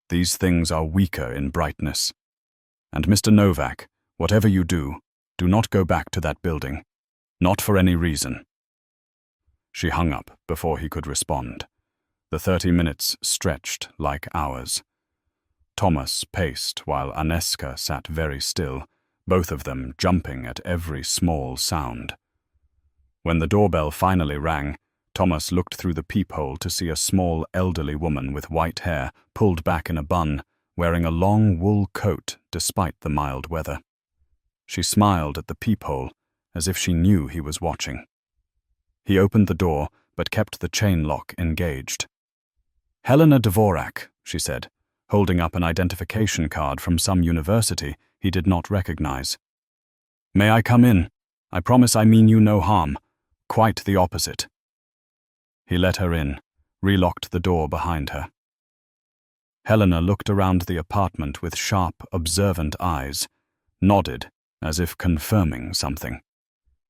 These things are weaker in brightness. And Mr. Novak, whatever you do not go back to that building. Not for any reason. She hung up before he could respond. The 30 minutes stretched like hours. Thomas paced while Aneska sat very still, both of them jumping at every small sound. When the doorbell finally rang, Thomas looked through the peephole to see a small elderly woman with white hair pulled back in a bun, wearing a long wool coat despite the mild weather. She smiled at the peephole, as if she knew he was watching. He opened the door, but kept the chain lock engaged. Helena Dvorak, she said, holding up an identification card from some university he did not recognize. May I come in? I promise I mean you no harm. Quite the opposite. He let her in, relocked the door behind her. Helena looked around the apartment with sharp, observant eyes, nodded, as if confirming something.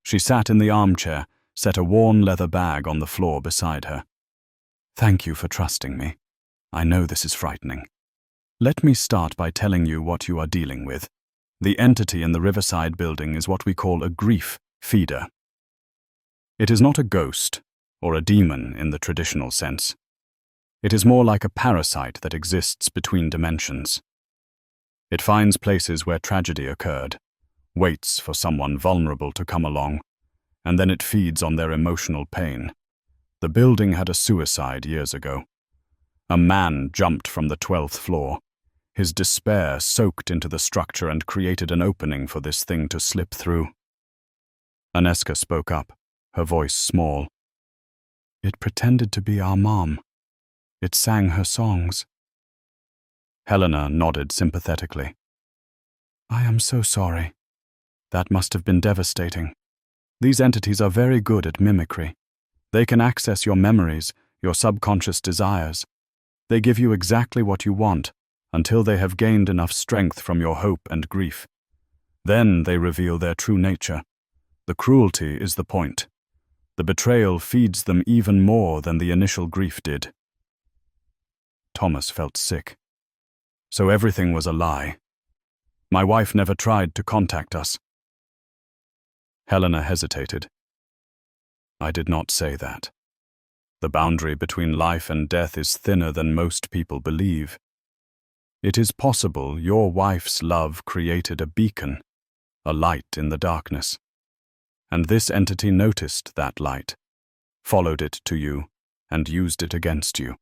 She sat in the armchair, set a worn leather bag on the floor beside her. Thank you for trusting me. I know this is frightening. Let me start by telling you what you are dealing with. The entity in the Riverside building is what we call a grief feeder. It is not a ghost or a demon in the traditional sense. It is more like a parasite that exists between dimensions. It finds places where tragedy occurred, waits for someone vulnerable to come along, and then it feeds on their emotional pain. The building had a suicide years ago. A man jumped from the 12th floor. His despair soaked into the structure and created an opening for this thing to slip through. Aneska spoke up, her voice small. "It pretended to be our mom. It sang her songs." Helena nodded sympathetically. "I am so sorry. That must have been devastating. These entities are very good at mimicry. They can access your memories, your subconscious desires. They give you exactly what you want, until they have gained enough strength from your hope and grief. Then they reveal their true nature. The cruelty is the point. The betrayal feeds them even more than the initial grief did." Thomas felt sick. So everything was a lie. My wife never tried to contact us. Helena hesitated. "I did not say that. The boundary between life and death is thinner than most people believe. It is possible your wife's love created a beacon, a light in the darkness. And this entity noticed that light, followed it to you, and used it against you.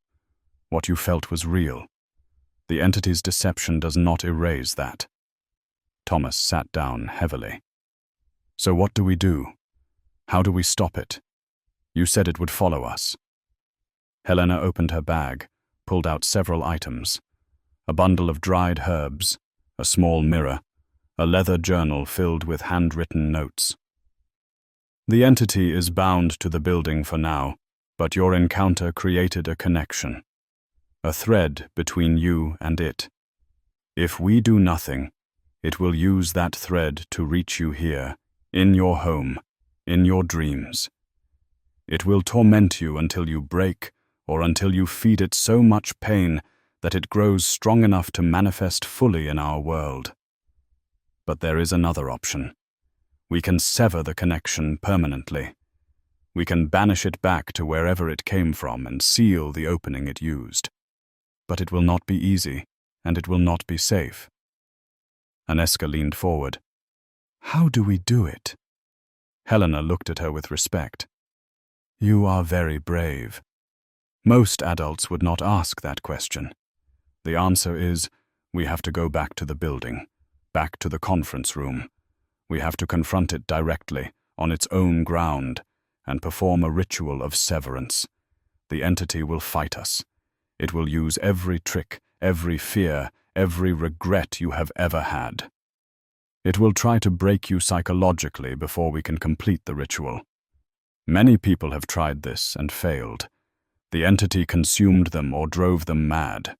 What you felt was real. The entity's deception does not erase that." Thomas sat down heavily. "So what do we do? How do we stop it? You said it would follow us." Helena opened her bag, pulled out several items: a bundle of dried herbs, a small mirror, a leather journal filled with handwritten notes. "The entity is bound to the building for now, but your encounter created a connection, a thread between you and it. If we do nothing, it will use that thread to reach you here, in your home, in your dreams. It will torment you until you break, or until you feed it so much pain that it grows strong enough to manifest fully in our world. But there is another option. We can sever the connection permanently. We can banish it back to wherever it came from and seal the opening it used. But it will not be easy, and it will not be safe." Aneska leaned forward. "How do we do it?" Helena looked at her with respect. "You are very brave. Most adults would not ask that question. The answer is, we have to go back to the building, back to the conference room. We have to confront it directly, on its own ground, and perform a ritual of severance. The entity will fight us. It will use every trick, every fear, every regret you have ever had. It will try to break you psychologically before we can complete the ritual. Many people have tried this and failed. The entity consumed them or drove them mad.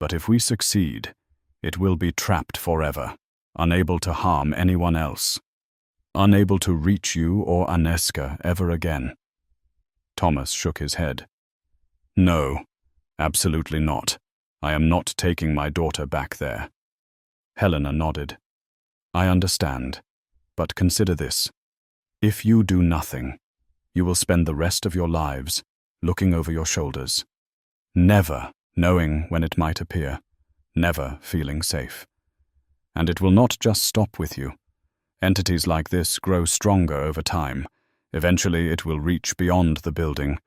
But if we succeed, it will be trapped forever, unable to harm anyone else, unable to reach you or Aneska ever again." Thomas shook his head. "No, absolutely not. I am not taking my daughter back there." Helena nodded. "I understand, but consider this. If you do nothing, you will spend the rest of your lives looking over your shoulders, never knowing when it might appear, never feeling safe. And it will not just stop with you. Entities like this grow stronger over time. Eventually it will reach beyond the building,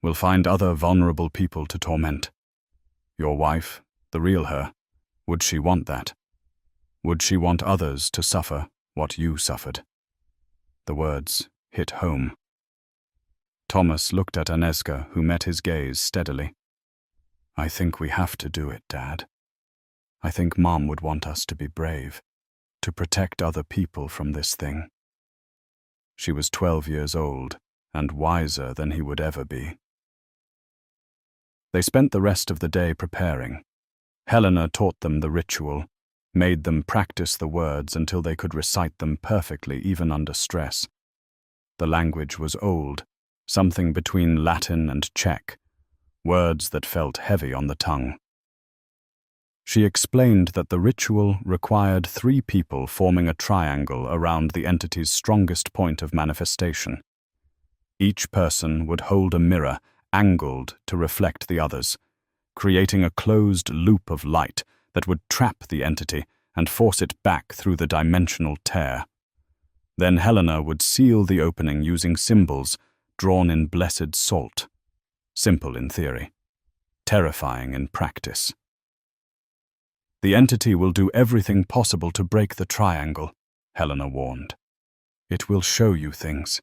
will find other vulnerable people to torment. Your wife, the real her, would she want that? Would she want others to suffer what you suffered?" The words hit home. Thomas looked at Aneska, who met his gaze steadily. "I think we have to do it, Dad. I think Mom would want us to be brave, to protect other people from this thing." She was 12 years old, and wiser than he would ever be. They spent the rest of the day preparing. Helena taught them the ritual, made them practice the words until they could recite them perfectly even under stress. The language was old, something between Latin and Czech, words that felt heavy on the tongue. She explained that the ritual required 3 people forming a triangle around the entity's strongest point of manifestation. Each person would hold a mirror angled to reflect the others, creating a closed loop of light that would trap the entity and force it back through the dimensional tear. Then Helena would seal the opening using symbols drawn in blessed salt. Simple in theory, terrifying in practice. The entity will do everything possible to break the triangle, Helena warned. It will show you things.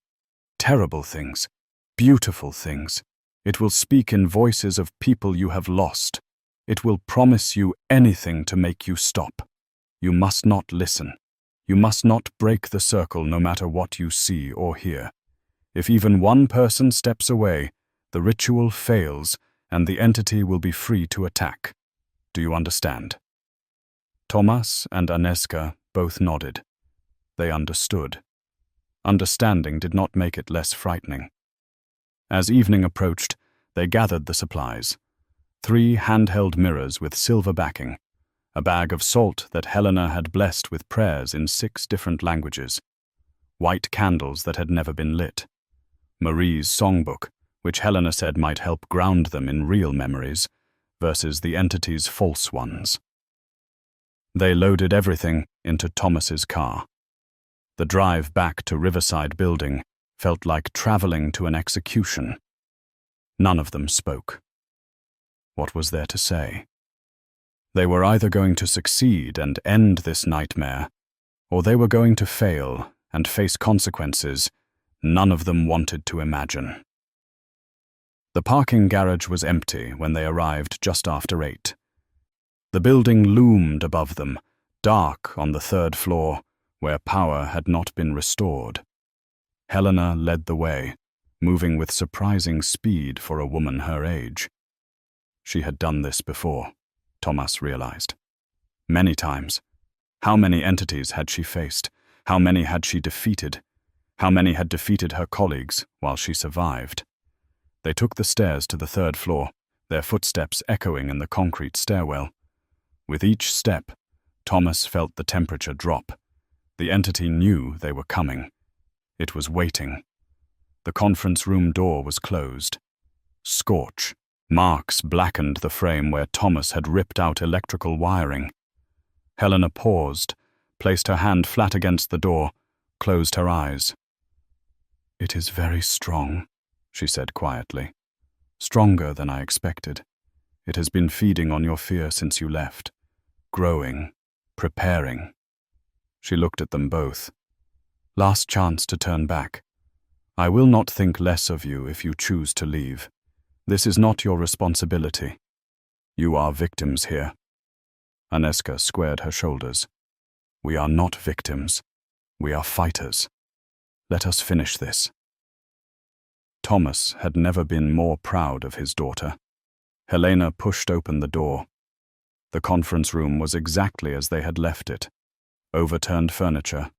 Terrible things. Beautiful things. It will speak in voices of people you have lost. It will promise you anything to make you stop. You must not listen. You must not break the circle no matter what you see or hear. If even one person steps away, the ritual fails and the entity will be free to attack. Do you understand? Tomas and Aneska both nodded. They understood. Understanding did not make it less frightening. As evening approached, they gathered the supplies. 3 handheld mirrors with silver backing, a bag of salt that Helena had blessed with prayers in 6 different languages, white candles that had never been lit, Marie's songbook, which Helena said might help ground them in real memories, versus the entity's false ones. They loaded everything into Thomas's car. The drive back to Riverside Building felt like traveling to an execution. None of them spoke. What was there to say? They were either going to succeed and end this nightmare, or they were going to fail and face consequences none of them wanted to imagine. The parking garage was empty when they arrived just after 8. The building loomed above them, dark on the 3rd floor, where power had not been restored. Helena led the way, moving with surprising speed for a woman her age. She had done this before, Tomas realized. Many times. How many entities had she faced? How many had she defeated? How many had defeated her colleagues while she survived? They took the stairs to the 3rd floor, their footsteps echoing in the concrete stairwell. With each step, Tomas felt the temperature drop. The entity knew they were coming. It was waiting. The conference room door was closed. Scorch. Marks blackened the frame where Tomas had ripped out electrical wiring. Helena paused, placed her hand flat against the door, closed her eyes. "It is very strong," she said quietly. "Stronger than I expected. It has been feeding on your fear since you left. Growing, preparing." She looked at them both. "Last chance to turn back. I will not think less of you if you choose to leave. This is not your responsibility. You are victims here." Aneska squared her shoulders. "We are not victims. We are fighters. Let us finish this." Tomas had never been more proud of his daughter. Helena pushed open the door. The conference room was exactly as they had left it. Overturned furniture,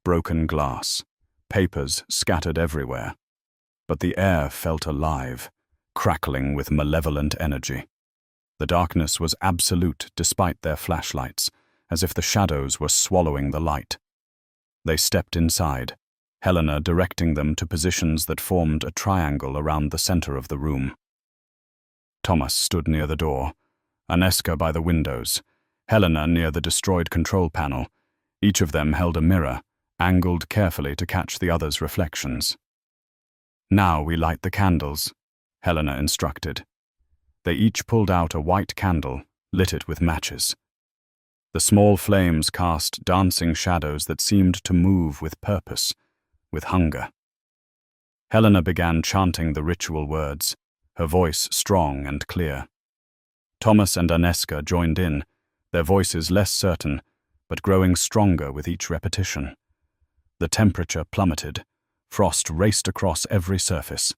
broken glass, papers scattered everywhere. But the air felt alive, crackling with malevolent energy. The darkness was absolute despite their flashlights, as if the shadows were swallowing the light. They stepped inside, Helena directing them to positions that formed a triangle around the center of the room. Tomas stood near the door, Aneska by the windows, Helena near the destroyed control panel. Each of them held a mirror, angled carefully to catch the other's reflections. "Now we light the candles," Helena instructed. They each pulled out a white candle, lit it with matches. The small flames cast dancing shadows that seemed to move with purpose, with hunger. Helena began chanting the ritual words, her voice strong and clear. Tomas and Aneska joined in, their voices less certain, but growing stronger with each repetition. The temperature plummeted, frost raced across every surface,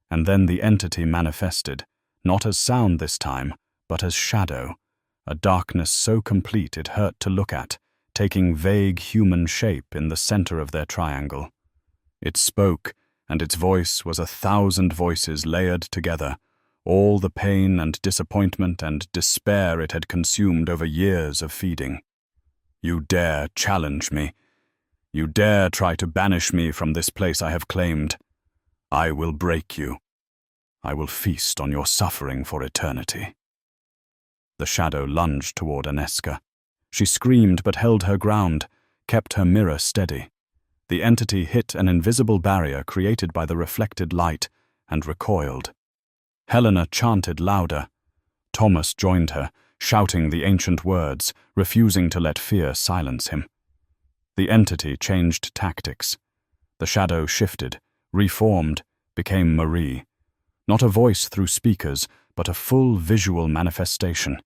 and then the entity manifested, not as sound this time, but as shadow, a darkness so complete it hurt to look at, taking vague human shape in the center of their triangle. It spoke, and its voice was 1,000 voices layered together, all the pain and disappointment and despair it had consumed over years of feeding. "You dare challenge me. You dare try to banish me from this place I have claimed. I will break you. I will feast on your suffering for eternity." The shadow lunged toward Aneska. She screamed but held her ground, kept her mirror steady. The entity hit an invisible barrier created by the reflected light and recoiled. Helena chanted louder. Tomas joined her, shouting the ancient words, refusing to let fear silence him. The entity changed tactics. The shadow shifted, reformed, became Marie. Not a voice through speakers, but a full visual manifestation.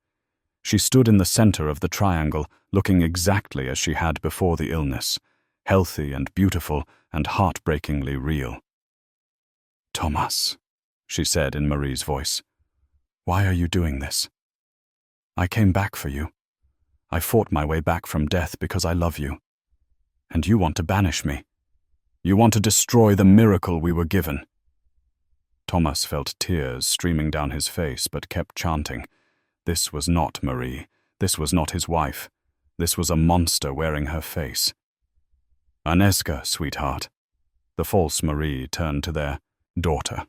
She stood in the center of the triangle, looking exactly as she had before the illness, healthy and beautiful and heartbreakingly real. "Thomas," she said in Marie's voice, "why are you doing this? I came back for you. I fought my way back from death because I love you. And you want to banish me. You want to destroy the miracle we were given." Thomas felt tears streaming down his face but kept chanting. This was not Marie. This was not his wife. This was a monster wearing her face. "Aneska, sweetheart." The false Marie turned to their daughter.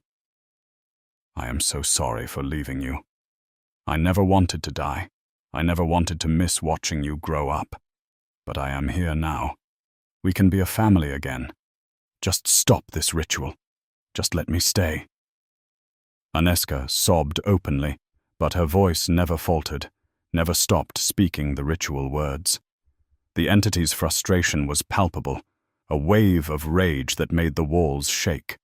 "I am so sorry for leaving you. I never wanted to die. I never wanted to miss watching you grow up. But I am here now. We can be a family again. Just stop this ritual. Just let me stay." Aneska sobbed openly, but her voice never faltered, never stopped speaking the ritual words. The entity's frustration was palpable, a wave of rage that made the walls shake.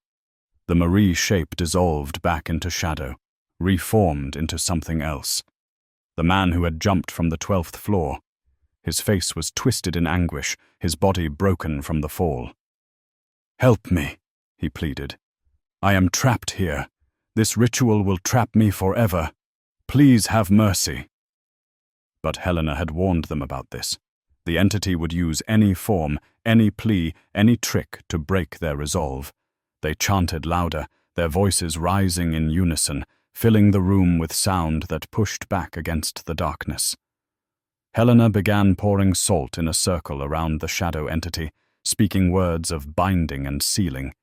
The Marie shape dissolved back into shadow, reformed into something else. The man who had jumped from the 12th floor. His face was twisted in anguish, his body broken from the fall. "Help me," he pleaded. "I am trapped here. This ritual will trap me forever. Please have mercy." But Helena had warned them about this. The entity would use any form, any plea, any trick to break their resolve. They chanted louder, their voices rising in unison, filling the room with sound that pushed back against the darkness. Helena began pouring salt in a circle around the shadow entity, speaking words of binding and sealing.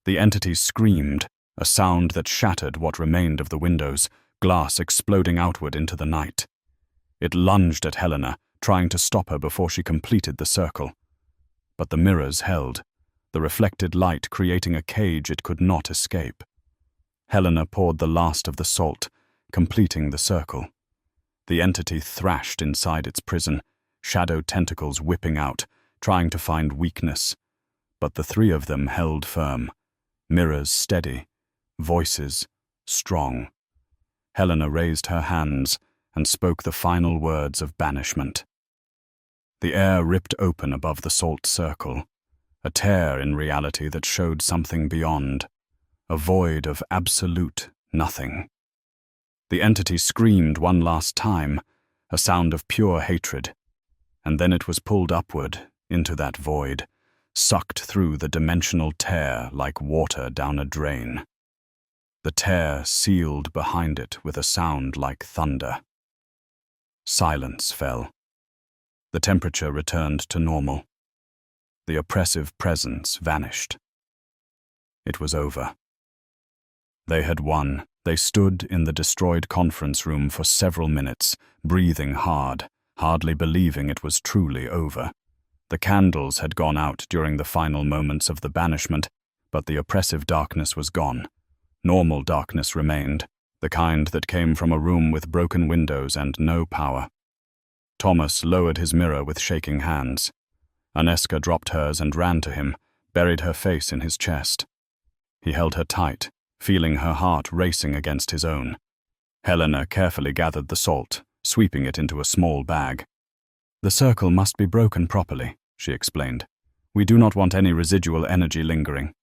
The entity screamed, a sound that shattered what remained of the windows, glass exploding outward into the night. It lunged at Helena, trying to stop her before she completed the circle. But the mirrors held, the reflected light creating a cage it could not escape. Helena poured the last of the salt, completing the circle. The entity thrashed inside its prison, shadow tentacles whipping out, trying to find weakness. But the three of them held firm, mirrors steady, voices strong. Helena raised her hands and spoke the final words of banishment. The air ripped open above the salt circle, a tear in reality that showed something beyond, a void of absolute nothing. The entity screamed one last time, a sound of pure hatred, and then it was pulled upward into that void, sucked through the dimensional tear like water down a drain. The tear sealed behind it with a sound like thunder. Silence fell. The temperature returned to normal. The oppressive presence vanished. It was over. They had won. They stood in the destroyed conference room for several minutes, breathing hard, hardly believing it was truly over. The candles had gone out during the final moments of the banishment, but the oppressive darkness was gone. Normal darkness remained, the kind that came from a room with broken windows and no power. Thomas lowered his mirror with shaking hands. Aneska dropped hers and ran to him, buried her face in his chest. He held her tight, feeling her heart racing against his own. Helena carefully gathered the salt, sweeping it into a small bag. "The circle must be broken properly," she explained. "We do not want any residual energy lingering."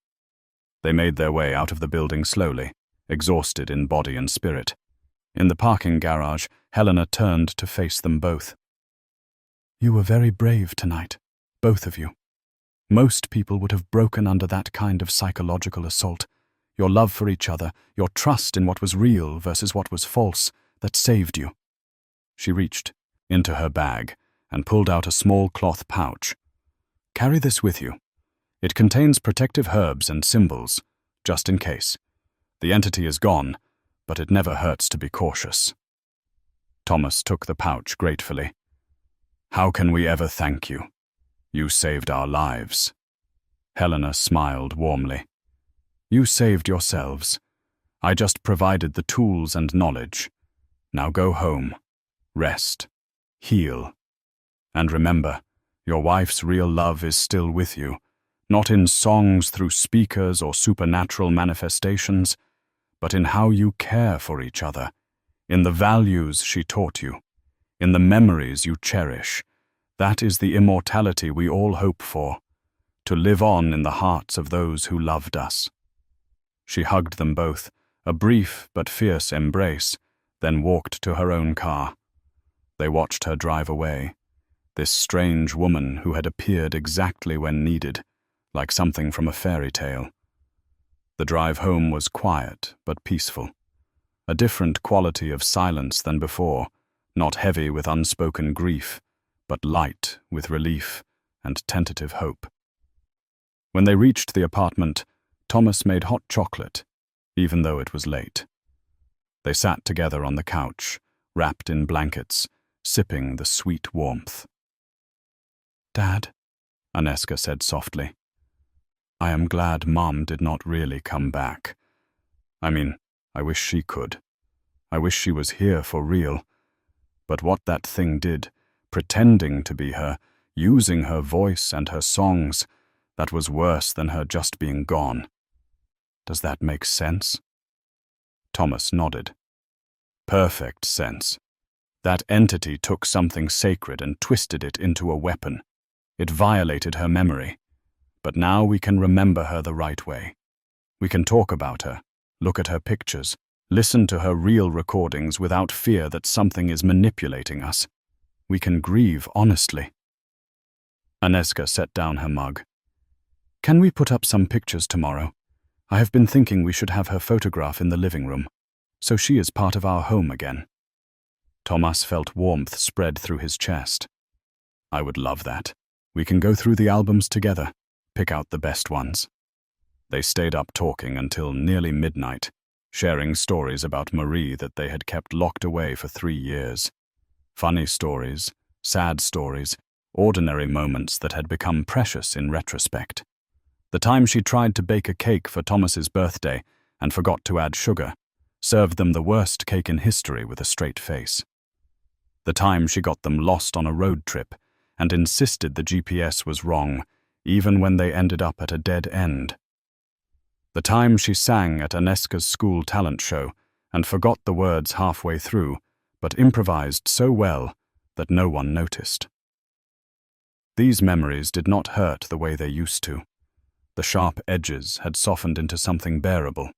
They made their way out of the building slowly, exhausted in body and spirit. In the parking garage, Helena turned to face them both. "You were very brave tonight, both of you. Most people would have broken under that kind of psychological assault. Your love for each other, your trust in what was real versus what was false, that saved you." She reached into her bag and pulled out a small cloth pouch. "Carry this with you. It contains protective herbs and symbols, just in case. The entity is gone, but it never hurts to be cautious." Thomas took the pouch gratefully. "How can we ever thank you? You saved our lives." Helena smiled warmly. "You saved yourselves. I just provided the tools and knowledge. Now go home. rest, heal. And remember, your wife's real love is still with you, not in songs through speakers or supernatural manifestations, but in how you care for each other, in the values she taught you, in the memories you cherish. That is the immortality we all hope for, to live on in the hearts of those who loved us. She hugged them both, a brief but fierce embrace, then walked to her own car. They watched her drive away, this strange woman who had appeared exactly when needed, like something from a fairy tale. The drive home was quiet but peaceful, a different quality of silence than before, not heavy with unspoken grief, but light with relief and tentative hope. When they reached the apartment, Thomas made hot chocolate, even though it was late. They sat together on the couch, wrapped in blankets, sipping the sweet warmth. "Dad," Aneska said softly, "I am glad Mom did not really come back. I wish she could. I wish she was here for real. But what that thing did, pretending to be her, using her voice and her songs, that was worse than her just being gone. Does that make sense?" Thomas nodded. Perfect sense. That entity took something sacred and twisted it into a weapon. It violated her memory. But now we can remember her the right way. We can talk about her, look at her pictures, listen to her real recordings without fear that something is manipulating us. We can grieve honestly. Aneska set down her mug. "Can we put up some pictures tomorrow? I have been thinking we should have her photograph in the living room, so she is part of our home again." Thomas felt warmth spread through his chest. "I would love that. We can go through the albums together, pick out the best ones." They stayed up talking until nearly midnight, sharing stories about Marie that they had kept locked away for 3 years. Funny stories, sad stories, ordinary moments that had become precious in retrospect. The time she tried to bake a cake for Thomas's birthday and forgot to add sugar, served them the worst cake in history with a straight face. The time she got them lost on a road trip and insisted the GPS was wrong, even when they ended up at a dead end. The time she sang at Aneska's school talent show and forgot the words halfway through, but improvised so well that no one noticed. These memories did not hurt the way they used to. The sharp edges had softened into something bearable,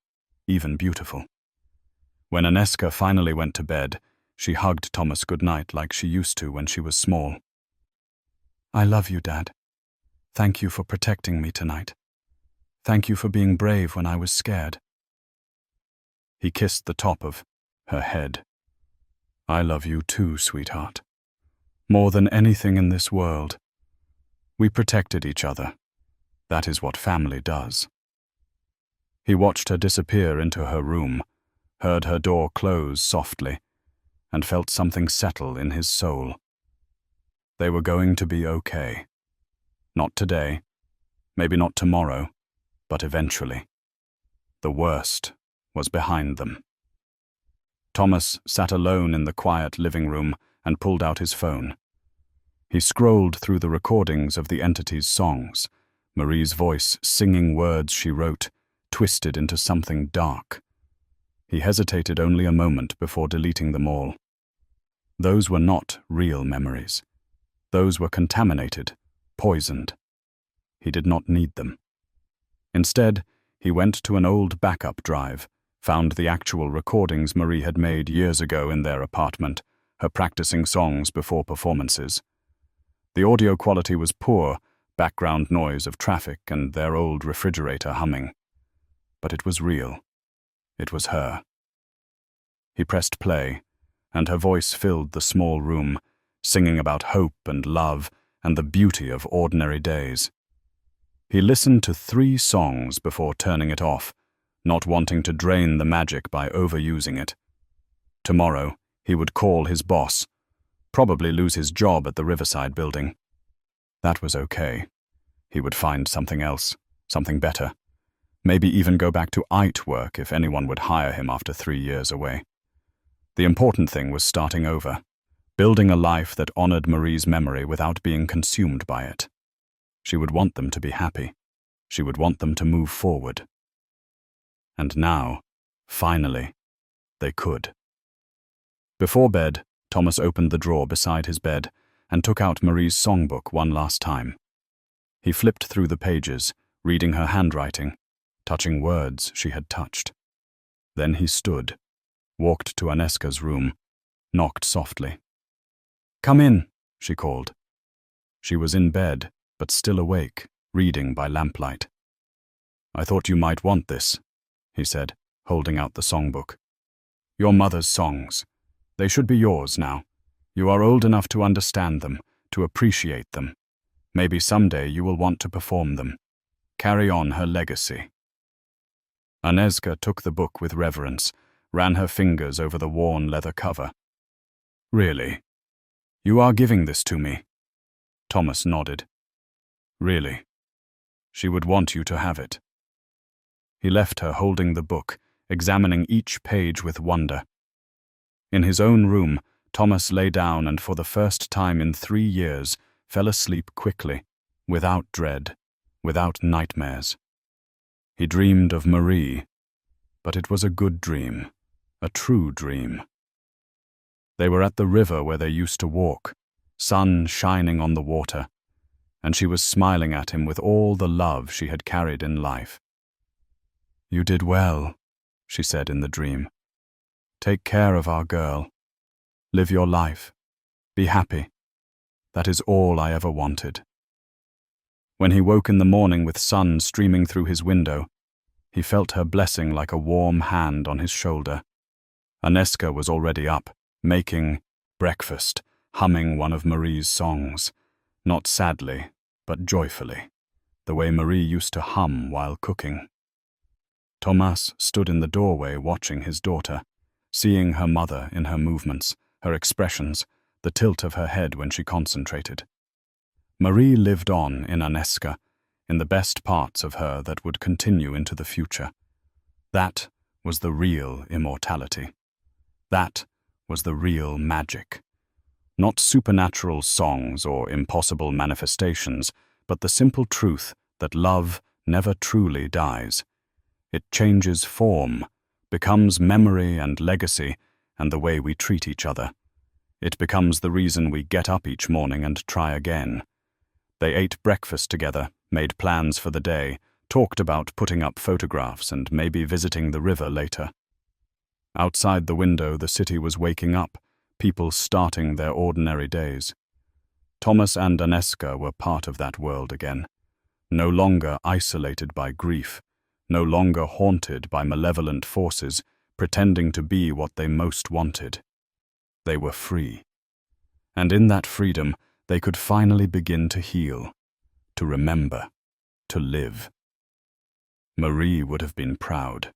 even beautiful. When Aneska finally went to bed, she hugged Thomas goodnight like she used to when she was small. "I love you, Dad. Thank you for protecting me tonight. Thank you for being brave when I was scared." He kissed the top of her head. "I love you too, sweetheart. More than anything in this world. We protected each other. That is what family does." He watched her disappear into her room, heard her door close softly, and felt something settle in his soul. They were going to be okay. Not today, maybe not tomorrow, but eventually. The worst was behind them. Thomas sat alone in the quiet living room and pulled out his phone. He scrolled through the recordings of the entity's songs, Marie's voice singing words she wrote, twisted into something dark. He hesitated only a moment before deleting them all. Those were not real memories. Those were contaminated, poisoned. He did not need them. Instead, he went to an old backup drive, found the actual recordings Marie had made years ago in their apartment, her practicing songs before performances. The audio quality was poor, background noise of traffic and their old refrigerator humming. But it was real. It was her. He pressed play, and her voice filled the small room, singing about hope and love and the beauty of ordinary days. He listened to 3 songs before turning it off, not wanting to drain the magic by overusing it. Tomorrow, he would call his boss, probably lose his job at the Riverside building. That was okay. He would find something else, something better. Maybe even go back to IT work if anyone would hire him after 3 years away. The important thing was starting over, building a life that honored Marie's memory without being consumed by it. She would want them to be happy. She would want them to move forward. And now, finally, they could. Before bed, Thomas opened the drawer beside his bed and took out Marie's songbook one last time. He flipped through the pages, reading her handwriting, touching words she had touched. Then he stood, walked to Aneska's room, knocked softly. "Come in," she called. She was in bed, but still awake, reading by lamplight. "I thought you might want this," he said, holding out the songbook. "Your mother's songs. They should be yours now. You are old enough to understand them, to appreciate them. Maybe someday you will want to perform them. Carry on her legacy." Aneska took the book with reverence, ran her fingers over the worn leather cover. "Really? You are giving this to me?" Thomas nodded. "Really? She would want you to have it." He left her holding the book, examining each page with wonder. In his own room, Thomas lay down and for the first time in 3 years fell asleep quickly, without dread, without nightmares. He dreamed of Marie, but it was a good dream, a true dream. They were at the river where they used to walk, sun shining on the water, and she was smiling at him with all the love she had carried in life. "You did well," she said in the dream. "Take care of our girl. Live your life. Be happy. That is all I ever wanted." When he woke in the morning with sun streaming through his window, he felt her blessing like a warm hand on his shoulder. Aneska was already up, making breakfast, humming one of Marie's songs, not sadly, but joyfully, the way Marie used to hum while cooking. Thomas stood in the doorway watching his daughter, seeing her mother in her movements, her expressions, the tilt of her head when she concentrated. Marie lived on in Aneska, in the best parts of her that would continue into the future. That was the real immortality. That was the real magic. Not supernatural songs or impossible manifestations, but the simple truth that love never truly dies. It changes form, becomes memory and legacy, and the way we treat each other. It becomes the reason we get up each morning and try again. They ate breakfast together, made plans for the day, talked about putting up photographs and maybe visiting the river later. Outside the window, the city was waking up, people starting their ordinary days. Thomas and Aneska were part of that world again, no longer isolated by grief, no longer haunted by malevolent forces, pretending to be what they most wanted. They were free. And in that freedom, they could finally begin to heal, to remember, to live. Marie would have been proud.